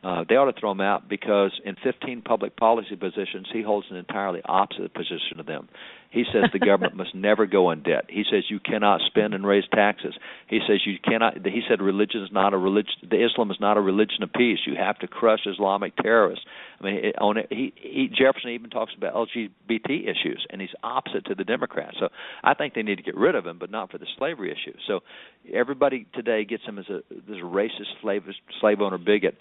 They ought to throw him out because in 15 public policy positions, he holds an entirely opposite position to them. He says the government must never go in debt. He says you cannot spend and raise taxes. He says you cannot. He said religion is not a religion. The Islam is not a religion of peace. You have to crush Islamic terrorists. I mean, Jefferson even talks about LGBT issues, and he's opposite to the Democrats. So I think they need to get rid of him, but not for the slavery issue. So everybody today gets him as a racist slave owner bigot.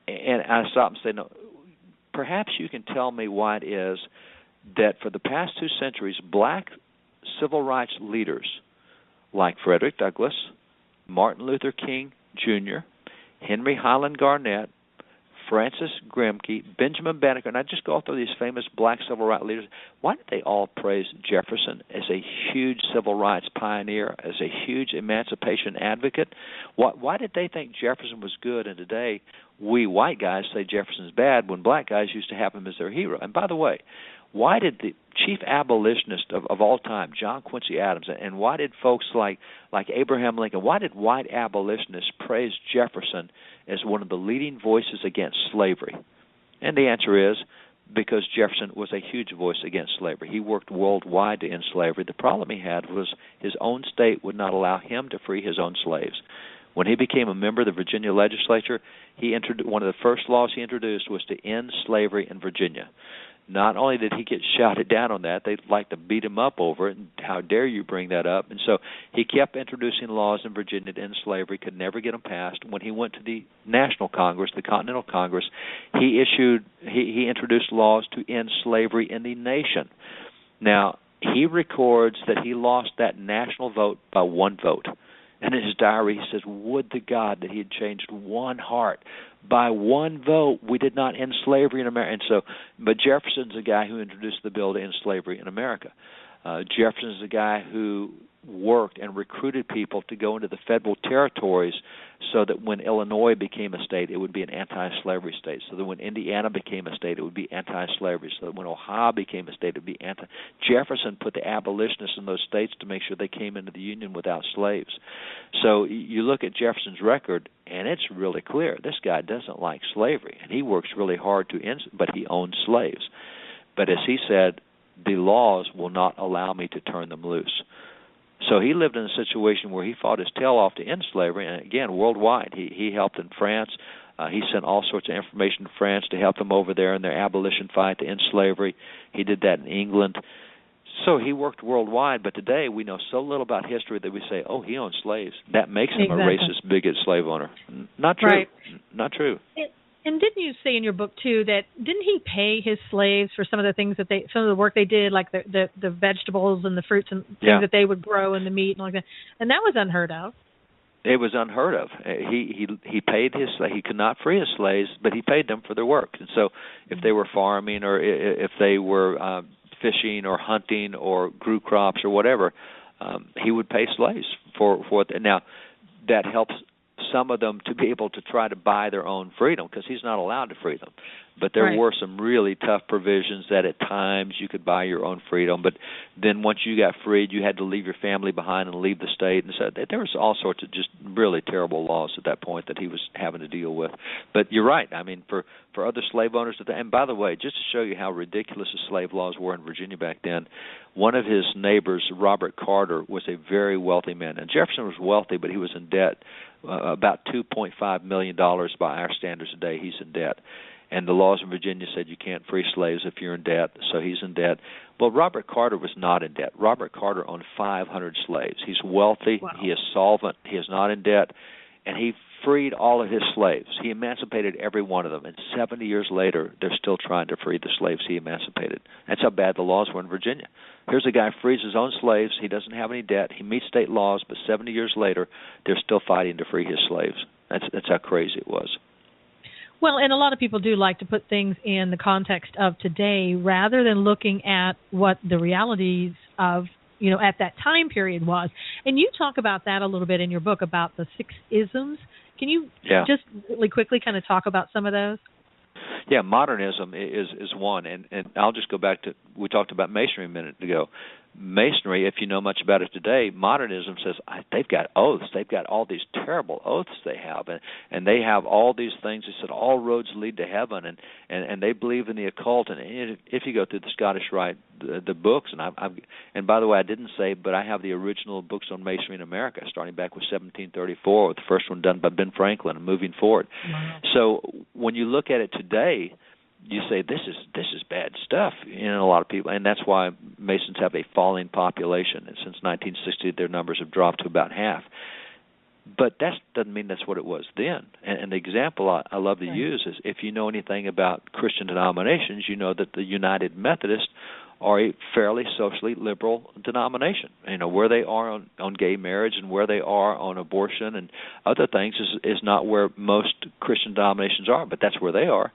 And I stop and say, no, perhaps you can tell me why it is that for the past 2 centuries, black civil rights leaders like Frederick Douglass, Martin Luther King Jr., Henry Highland Garnett, Francis Grimke, Benjamin Banneker, and I just go through these famous black civil rights leaders. Why did they all praise Jefferson as a huge civil rights pioneer, as a huge emancipation advocate? Why did they think Jefferson was good, and today we white guys say Jefferson's bad when black guys used to have him as their hero? And by the way, why did the chief abolitionist of all time, John Quincy Adams, and why did folks like Abraham Lincoln, why did white abolitionists praise Jefferson as one of the leading voices against slavery? And the answer is because Jefferson was a huge voice against slavery. He worked worldwide to end slavery. The problem he had was his own state would not allow him to free his own slaves. When he became a member of the Virginia legislature, one of the first laws he introduced was to end slavery in Virginia. Not only did he get shouted down on that, they'd like to beat him up over it, and how dare you bring that up. And so he kept introducing laws in Virginia to end slavery, could never get them passed. When he went to the National Congress, the Continental Congress, he introduced laws to end slavery in the nation. Now, he records that he lost that national vote by one vote. And in his diary, he says, would to God that he had changed one heart. By one vote, we did not end slavery in America. And so, but Jefferson's the guy who introduced the bill to end slavery in America. Jefferson's the guy who worked and recruited people to go into the federal territories so that when Illinois became a state, it would be an anti-slavery state. So that when Indiana became a state, it would be anti-slavery. So that when Ohio became a state, it would be anti. Jefferson put the abolitionists in those states to make sure they came into the Union without slaves. So you look at Jefferson's record, and it's really clear. This guy doesn't like slavery, and he works really hard to end, but he owns slaves. But as he said, the laws will not allow me to turn them loose. So he lived in a situation where he fought his tail off to end slavery, and again, worldwide. He helped in France. He sent all sorts of information to France to help them over there in their abolition fight to end slavery. He did that in England. So he worked worldwide, but today we know so little about history that we say, oh, he owned slaves. That makes him a racist, bigot slave owner. Not true. Right. Not true. And didn't you say in your book too that didn't he pay his slaves for some of the things that some of the work they did, like the vegetables and the fruits and things that they would grow and the meat and like that, and that was unheard of. It was unheard of. He paid his. He could not free his slaves, but he paid them for their work. And so, if they were farming or if they were fishing or hunting or grew crops or whatever, he would pay slaves for it. Now, that helps some of them to be able to try to buy their own freedom because he's not allowed to free them. But there were some really tough provisions that at times you could buy your own freedom. But then once you got freed, you had to leave your family behind and leave the state. And so there was all sorts of just really terrible laws at that point that he was having to deal with. But you're right. I mean, for other slave owners, and by the way, just to show you how ridiculous the slave laws were in Virginia back then, one of his neighbors, Robert Carter, was a very wealthy man. And Jefferson was wealthy, but he was in debt, about $2.5 million by our standards today. He's in debt. And the laws in Virginia said you can't free slaves if you're in debt, so he's in debt. Well, Robert Carter was not in debt. Robert Carter owned 500 slaves. He's wealthy. Wow. He is solvent. He is not in debt. And he freed all of his slaves. He emancipated every one of them. And 70 years later, they're still trying to free the slaves he emancipated. That's how bad the laws were in Virginia. Here's a guy who frees his own slaves. He doesn't have any debt. He meets state laws, but 70 years later, they're still fighting to free his slaves. That's how crazy it was. Well, and a lot of people do like to put things in the context of today rather than looking at what the realities of, at that time period was. And you talk about that a little bit in your book about the 6 isms. Can you just really quickly kind of talk about some of those? Yeah, modernism is one. And I'll just go back to, we talked about masonry a minute ago. Masonry, if you know much about it today, modernism says they've got oaths. They've got all these terrible oaths they have, and they have all these things. They said all roads lead to heaven, and they believe in the occult. And if you go through the Scottish Rite, the books, and by the way, I didn't say, but I have the original books on masonry in America, starting back with 1734, with the first one done by Ben Franklin, and moving forward. Wow. So when you look at it today, you say this is bad stuff in a lot of people, and that's why Masons have a falling population. And since 1960, their numbers have dropped to about half. But that doesn't mean that's what it was then. And the example I love to use is if you know anything about Christian denominations, you know that the United Methodists are a fairly socially liberal denomination. Where they are on gay marriage and where they are on abortion and other things is not where most Christian denominations are, but that's where they are.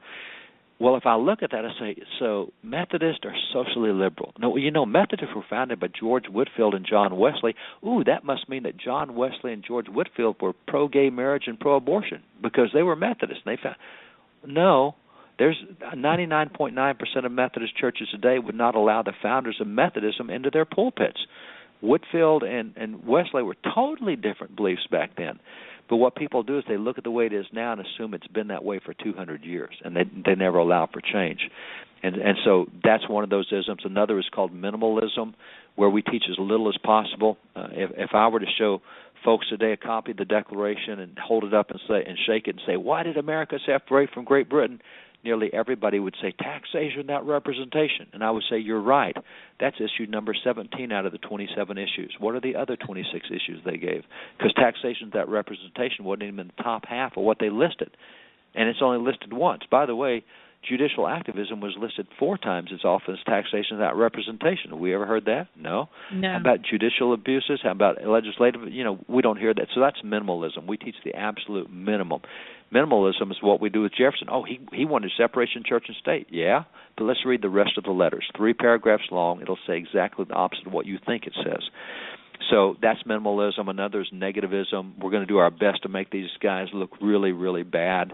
Well, if I look at that, I say, so Methodists are socially liberal. No, Methodists were founded by George Whitefield and John Wesley. Ooh, that must mean that John Wesley and George Whitefield were pro-gay marriage and pro-abortion because they were Methodists. And they found no, there's 99.9% of Methodist churches today would not allow the founders of Methodism into their pulpits. Whitefield and Wesley were totally different beliefs back then. But what people do is they look at the way it is now and assume it's been that way for 200 years, and they never allow for change. And so that's one of those isms. Another is called minimalism, where we teach as little as possible. If I were to show folks today a copy of the Declaration and hold it up and shake it and say, why did America separate from Great Britain? Nearly everybody would say taxation without representation. And I would say, you're right. That's issue number 17 out of the 27 issues. What are the other 26 issues they gave? Because taxation without representation wasn't even in the top half of what they listed. And it's only listed once. By the way, judicial activism was listed 4 times as often as taxation without representation. Have we ever heard that? No. No. How about judicial abuses? How about legislative? We don't hear that. So that's minimalism. We teach the absolute minimum. Minimalism is what we do with Jefferson. Oh, he wanted separation of church and state. Yeah, but let's read the rest of the letters. 3 paragraphs long. It'll say exactly the opposite of what you think it says. So that's minimalism. Another is negativism. We're going to do our best to make these guys look really, really bad.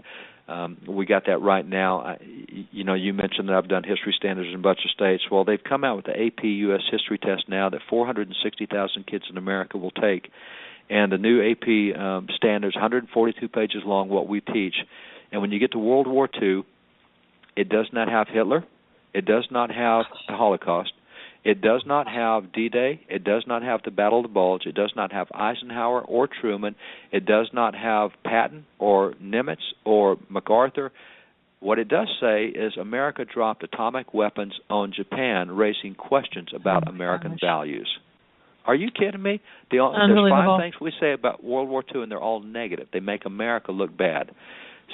We got that right now. You mentioned that I've done history standards in a bunch of states. Well, they've come out with the AP U.S. history test now that 460,000 kids in America will take. And the new AP standards, 142 pages long, what we teach. And when you get to World War II, it does not have Hitler. It does not have the Holocaust. It does not have D-Day. It does not have the Battle of the Bulge. It does not have Eisenhower or Truman. It does not have Patton or Nimitz or MacArthur. What it does say is America dropped atomic weapons on Japan, raising questions about American values. Are you kidding me? There's 5 things we say about World War II, and they're all negative. They make America look bad.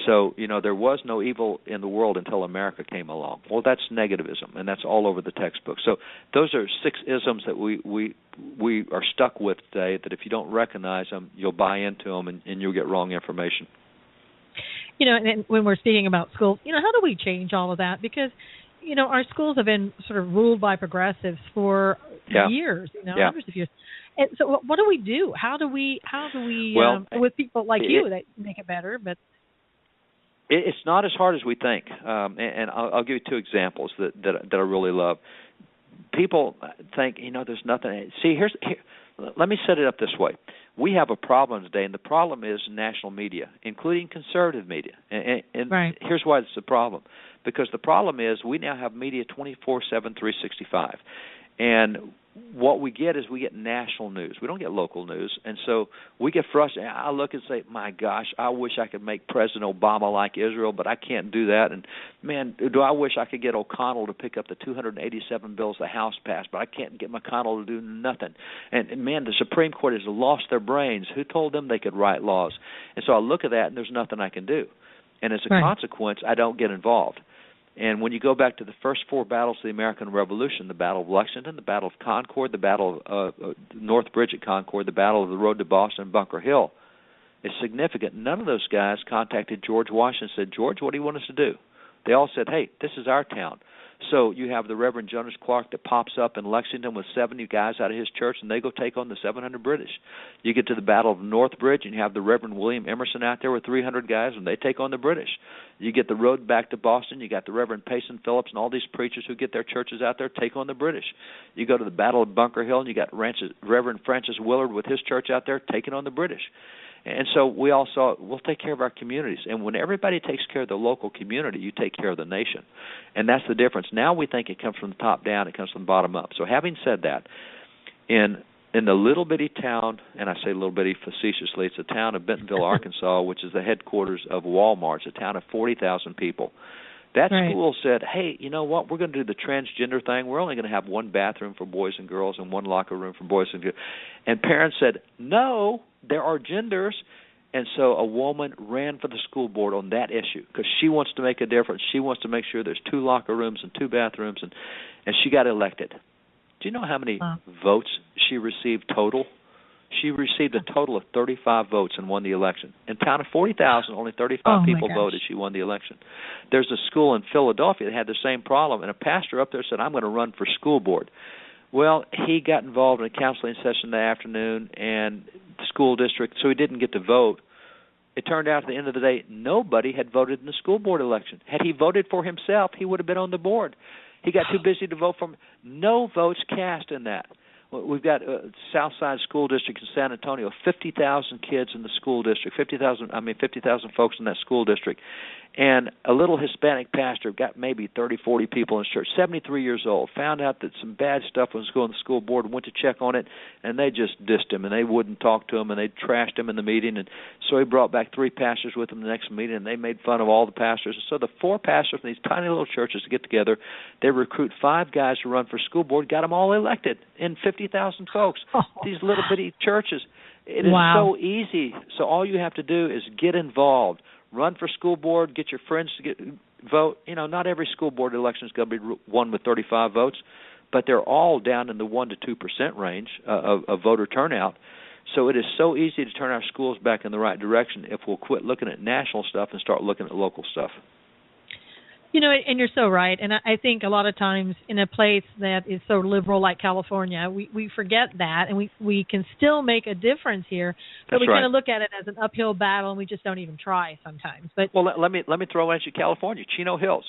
So, there was no evil in the world until America came along. Well, that's negativism, and that's all over the textbook. So those are 6 isms that we are stuck with today, that if you don't recognize them, you'll buy into them, and you'll get wrong information. And when we're speaking about schools, how do we change all of that? Because, our schools have been sort of ruled by progressives for years, hundreds of years. And so what do we do? How do we with people like you that make it better, but it's not as hard as we think, and I'll give you 2 examples that I really love. People think, there's nothing. See, let me set it up this way. We have a problem today, and the problem is national media, including conservative media. And right. Here's why it's a problem. Because the problem is we now have media 24/7, 365. And what we get is we get national news. We don't get local news. And so we get frustrated. I look and say, my gosh, I wish I could make President Obama like Israel, but I can't do that. And, man, do I wish I could get O'Connell to pick up the 287 bills the House passed, but I can't get McConnell to do nothing. And man, the Supreme Court has lost their brains. Who told them they could write laws? And so I look at that, and there's nothing I can do. And as a consequence, I don't get involved. And when you go back to the first 4 battles of the American Revolution, the Battle of Lexington, the Battle of Concord, the Battle of North Bridge at Concord, the Battle of the Road to Boston, Bunker Hill, is significant. None of those guys contacted George Washington and said, George, what do you want us to do? They all said, hey, this is our town. So you have the Reverend Jonas Clark that pops up in Lexington with 70 guys out of his church, and they go take on the 700 British. You get to the Battle of North Bridge, and you have the Reverend William Emerson out there with 300 guys, and they take on the British. You get the road back to Boston, you got the Reverend Payson Phillips and all these preachers who get their churches out there, take on the British. You go to the Battle of Bunker Hill, and you got Reverend Francis Willard with his church out there taking on the British. And so we all saw, we'll take care of our communities. And when everybody takes care of the local community, you take care of the nation. And that's the difference. Now we think it comes from the top down, it comes from the bottom up. So having said that, in the little bitty town, and I say little bitty facetiously, it's a town of Bentonville, Arkansas, which is the headquarters of Walmart. It's a town of 40,000 people. That school said, hey, you know what, we're going to do the transgender thing. We're only going to have 1 bathroom for boys and girls and 1 locker room for boys and girls. And parents said, no, there are genders. And so a woman ran for the school board on that issue because she wants to make a difference. She wants to make sure there's 2 locker rooms and 2 bathrooms, and she got elected. Do you know how many votes she received total? She received a total of 35 votes and won the election. In a town of 40,000, only 35 people voted. She won the election. There's a school in Philadelphia that had the same problem, and a pastor up there said, I'm going to run for school board. Well, he got involved in a counseling session that afternoon, and the school district, so he didn't get to vote. It turned out at the end of the day, nobody had voted in the school board election. Had he voted for himself, he would have been on the board. He got too busy to vote for him. No votes cast in that. We've got Southside School District in San Antonio, 50,000 kids in the school district, 50,000 folks in that school district. And a little Hispanic pastor got maybe 30, 40 people in his church, 73 years old, found out that some bad stuff was going on the school board, went to check on it, and they just dissed him, and they wouldn't talk to him, and they trashed him in the meeting. And so he brought back 3 pastors with him the next meeting, and they made fun of all the pastors. And so the 4 pastors from these tiny little churches get together. They recruit 5 guys to run for school board, got them all elected in 50,000 folks. These little bitty churches. It is so easy. So all you have to do is get involved. Run for school board, get your friends to vote. You know, not every school board election is going to be won with 35 votes, but they're all down in the 1 to 2% range of voter turnout. So it is so easy to turn our schools back in the right direction if we'll quit looking at national stuff and start looking at local stuff. You know, and you're so right. And I think a lot of times in a place that is so liberal like California, we forget that, and we can still make a difference here. But That's we right. kind of look at it as an uphill battle, and we just don't even try sometimes. But well, let me throw at you California, Chino Hills.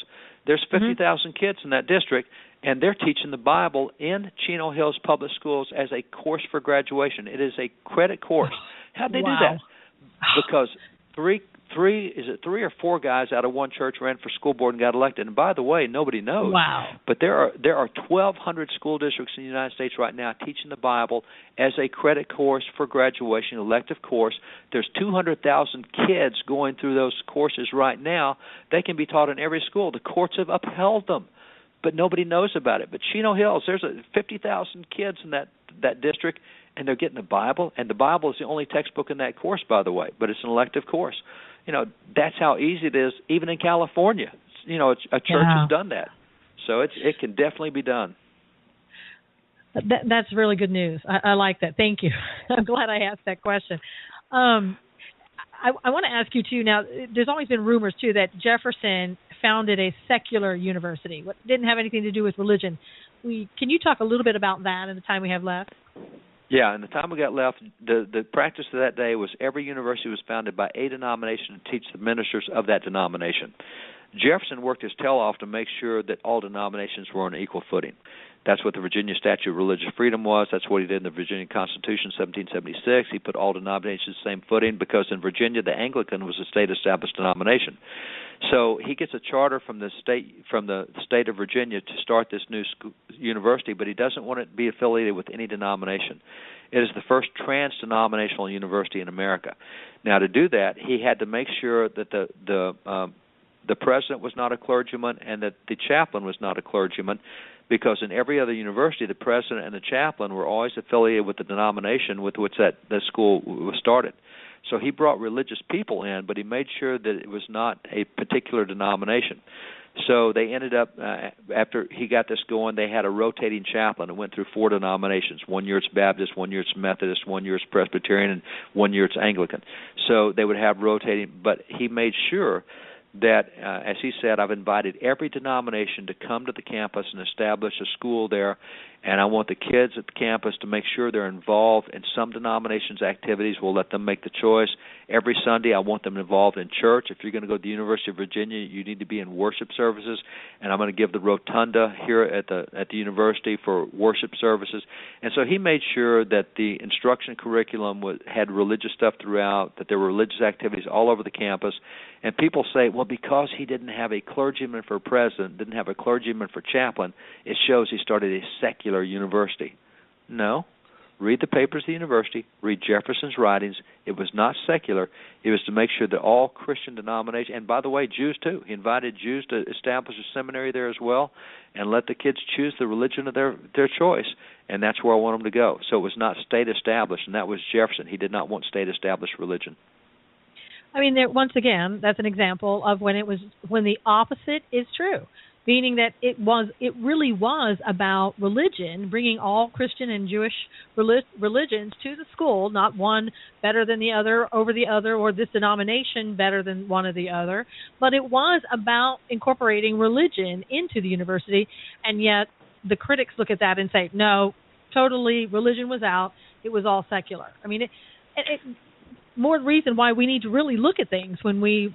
There's 50,000 kids in that district, and they're teaching the Bible in Chino Hills Public Schools as a course for graduation. It is a credit course. How'd they do that? Because three or 4 guys out of one church ran for school board and got elected. And by the way, nobody knows. Wow. But there are 1,200 school districts in the United States right now teaching the Bible as a credit course for graduation, elective course. There's 200,000 kids going through those courses right now. They can be taught in every school. The courts have upheld them, but nobody knows about it. But Chino Hills, there's 50,000 kids in that district, and they're getting the Bible. And the Bible is the only textbook in that course, by the way, but it's an elective course. You know, that's how easy it is, even in California. You know, a church has done that. So it can definitely be done. That's really good news. I like that. Thank you. I'm glad I asked that question. I want to ask you, too, now, there's always been rumors, too, that Jefferson founded a secular university. What didn't have anything to do with religion. Can you talk a little bit about that in the time we have left? Yeah, in the time we got left, the practice of that day was every university was founded by a denomination to teach the ministers of that denomination. Jefferson worked his tail off to make sure that all denominations were on equal footing. That's what the Virginia Statute of Religious Freedom was. That's what he did in the Virginia Constitution, 1776. He put all denominations on the same footing because in Virginia, the Anglican was a state-established denomination. So he gets a charter from the state of Virginia to start this new university, but he doesn't want it to be affiliated with any denomination. It is the first trans-denominational university in America. Now, to do that, he had to make sure that the president was not a clergyman and that the chaplain was not a clergyman, because in every other university, the president and the chaplain were always affiliated with the denomination with which the school was started. So he brought religious people in, but he made sure that it was not a particular denomination. So they ended up, after he got this going, they had a rotating chaplain. It went through 4 denominations. 1 year it's Baptist, 1 year it's Methodist, 1 year it's Presbyterian, and 1 year it's Anglican. So they would have rotating, but he made sure that, as he said, I've invited every denomination to come to the campus and establish a school there, and I want the kids at the campus to make sure they're involved in some denominations' activities. We'll let them make the choice. Every Sunday I want them involved in church. If you're going to go to the University of Virginia, you need to be in worship services, and I'm going to give the rotunda here at the university for worship services. And so he made sure that the instruction curriculum had religious stuff throughout, that there were religious activities all over the campus. And people say, well, because he didn't have a clergyman for president, didn't have a clergyman for chaplain, it shows he started a secular university. No. Read the papers of the university. Read Jefferson's writings. It was not secular. It was to make sure that all Christian denominations, and by the way, Jews too. He invited Jews to establish a seminary there as well and let the kids choose the religion of their choice. And that's where I want them to go. So it was not state-established, and that was Jefferson. He did not want state-established religion. I mean, once again, that's an example of when the opposite is true, meaning that it really was about religion, bringing all Christian and Jewish religions to the school, not one better than the other over the other, or this denomination better than one or the other, but it was about incorporating religion into the university, and yet the critics look at that and say, no, totally, religion was out, it was all secular. I mean, it more reason why we need to really look at things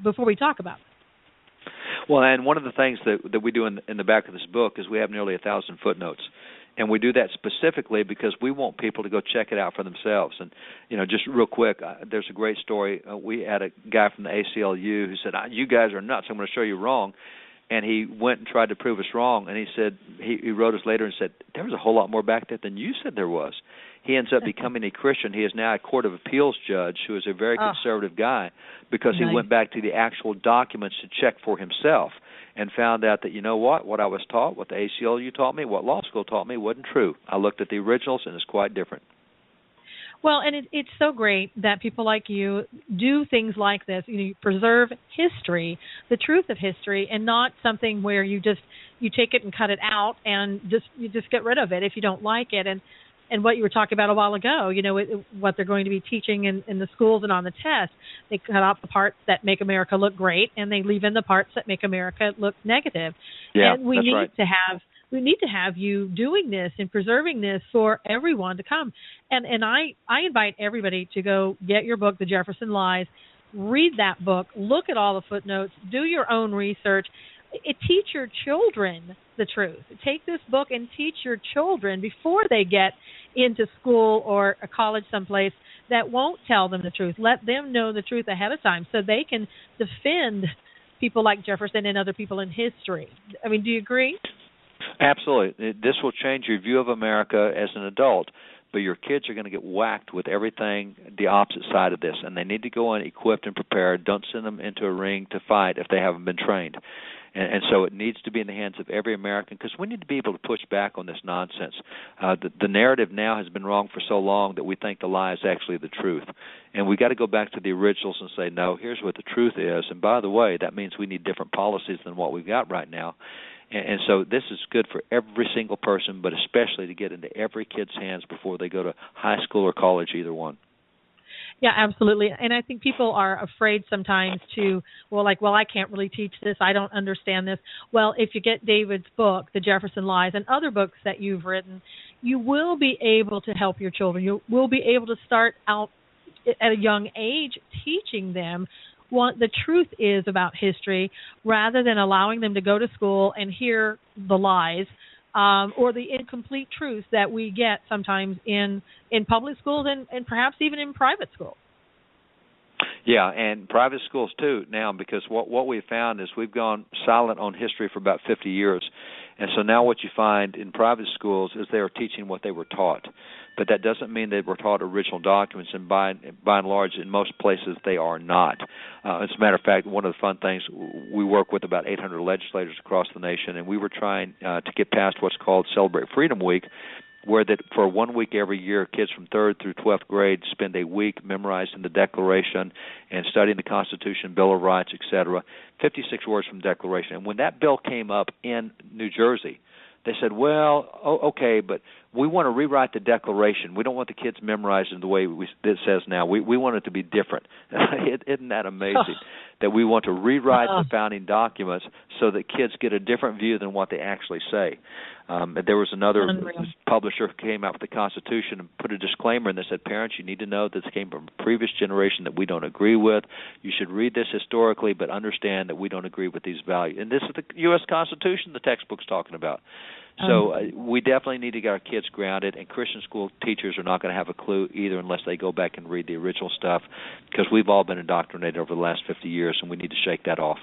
before we talk about it. Well, and one of the things that we do in the back of this book is we have nearly 1,000 footnotes. And we do that specifically because we want people to go check it out for themselves. And, just real quick, there's a great story. We had a guy from the ACLU who said, you guys are nuts. I'm going to show you wrong. And he went and tried to prove us wrong. And he said, he wrote us later and said, there was a whole lot more back there than you said there was. He ends up becoming a Christian. He is now a Court of Appeals judge who is a very conservative guy because he went back to the actual documents to check for himself and found out that, what I was taught, what the ACLU taught me, what law school taught me wasn't true. I looked at the originals, and it's quite different. Well, and it's so great that people like you do things like this. You preserve history, the truth of history, and not something where you take it and cut it out and you just get rid of it if you don't like it. And what you were talking about a while ago, what they're going to be teaching in the schools and on the test, they cut out the parts that make America look great, and they leave in the parts that make America look negative. Yeah, and we that's need right. we need to have you doing this and preserving this for everyone to come. And I invite everybody to go get your book, The Jefferson Lies, read that book, look at all the footnotes, do your own research. Teach your children the truth. Take this book and teach your children before they get into school or a college someplace that won't tell them the truth. Let them know the truth ahead of time so they can defend people like Jefferson and other people in history. I mean, do you agree? Absolutely. This will change your view of America as an adult, but your kids are going to get whacked with everything the opposite side of this, and they need to go in equipped and prepared. Don't send them into a ring to fight if they haven't been trained. And so it needs to be in the hands of every American because we need to be able to push back on this nonsense. The narrative now has been wrong for so long that we think the lie is actually the truth. And we got to go back to the originals and say, no, here's what the truth is. And by the way, that means we need different policies than what we've got right now. And so this is good for every single person, but especially to get into every kid's hands before they go to high school or college, either one. Yeah, absolutely. And I think people are afraid sometimes to, I can't really teach this. I don't understand this. Well, if you get David's book, The Jefferson Lies, and other books that you've written, you will be able to help your children. You will be able to start out at a young age teaching them what the truth is about history rather than allowing them to go to school and hear the lies or the incomplete truths that we get sometimes in public schools and perhaps even in private schools. Yeah, and private schools too now, because what we've found is we've gone silent on history for about 50 years. And so now what you find in private schools is they are teaching what they were taught. But that doesn't mean they were taught original documents, and by and large, in most places, they are not. As a matter of fact, one of the fun things, we work with about 800 legislators across the nation, and we were trying to get past what's called Celebrate Freedom Week, where that for 1 week every year, kids from 3rd through 12th grade spend a week memorizing the Declaration and studying the Constitution, Bill of Rights, etc., 56 words from the Declaration. And when that bill came up in New Jersey, they said, okay, but we want to rewrite the Declaration. We don't want the kids memorizing the way it says now. We want it to be different. Isn't that amazing that we want to rewrite the founding documents so that kids get a different view than what they actually say? There was another publisher who came out with the Constitution and put a disclaimer, and they said, parents, you need to know this came from a previous generation that we don't agree with. You should read this historically, but understand that we don't agree with these values. And this is the U.S. Constitution the textbook's talking about. So we definitely need to get our kids grounded, and Christian school teachers are not going to have a clue either unless they go back and read the original stuff, because we've all been indoctrinated over the last 50 years, and we need to shake that off.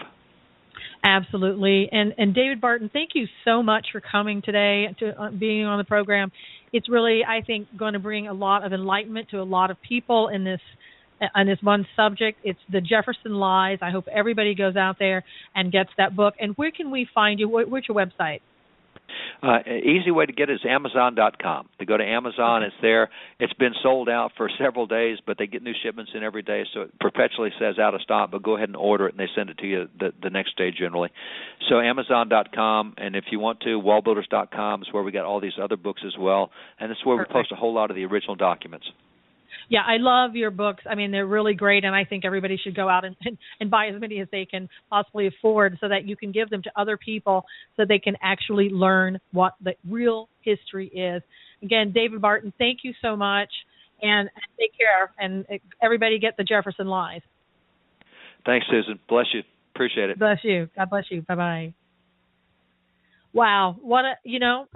Absolutely. And David Barton, thank you so much for coming today, to being on the program. It's really, I think, going to bring a lot of enlightenment to a lot of people in this one subject. It's The Jefferson Lies. I hope everybody goes out there and gets that book. And where can we find you? What's your website? Easy way to get it is Amazon.com. To go to Amazon, It's there. It's been sold out for several days, but they get new shipments in every day, so it perpetually says out of stock, but go ahead and order it, and they send it to you the next day generally. So Amazon.com, and if you want to, Wallbuilders.com is where we got all these other books as well, and it's where we post a whole lot of the original documents. Yeah, I love your books. I mean, they're really great, and I think everybody should go out and buy as many as they can possibly afford so that you can give them to other people so they can actually learn what the real history is. Again, David Barton, thank you so much, and take care, and everybody get The Jefferson Lies. Thanks, Susan. Bless you. Appreciate it. Bless you. God bless you. Bye-bye. Wow, what a,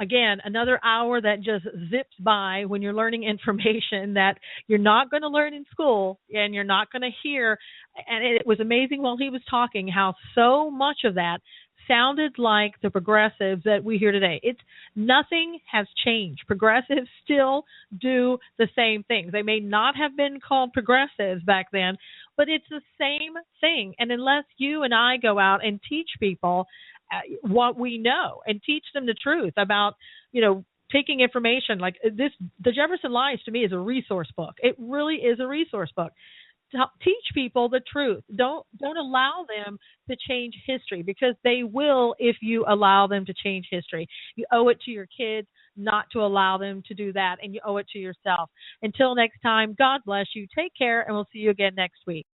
again, another hour that just zips by when you're learning information that you're not going to learn in school and you're not going to hear. And it was amazing while he was talking how so much of that sounded like the progressives that we hear today. It's nothing has changed. Progressives still do the same things. They may not have been called progressives back then, but it's the same thing. And unless you and I go out and teach people what we know and teach them the truth about, taking information like this, the Jefferson Lies to me is a resource book. It really is a resource book. Teach people the truth. Don't allow them to change history, because they will if you allow them to change history. You owe it to your kids not to allow them to do that, and you owe it to yourself. Until next time, God bless you. Take care, and we'll see you again next week.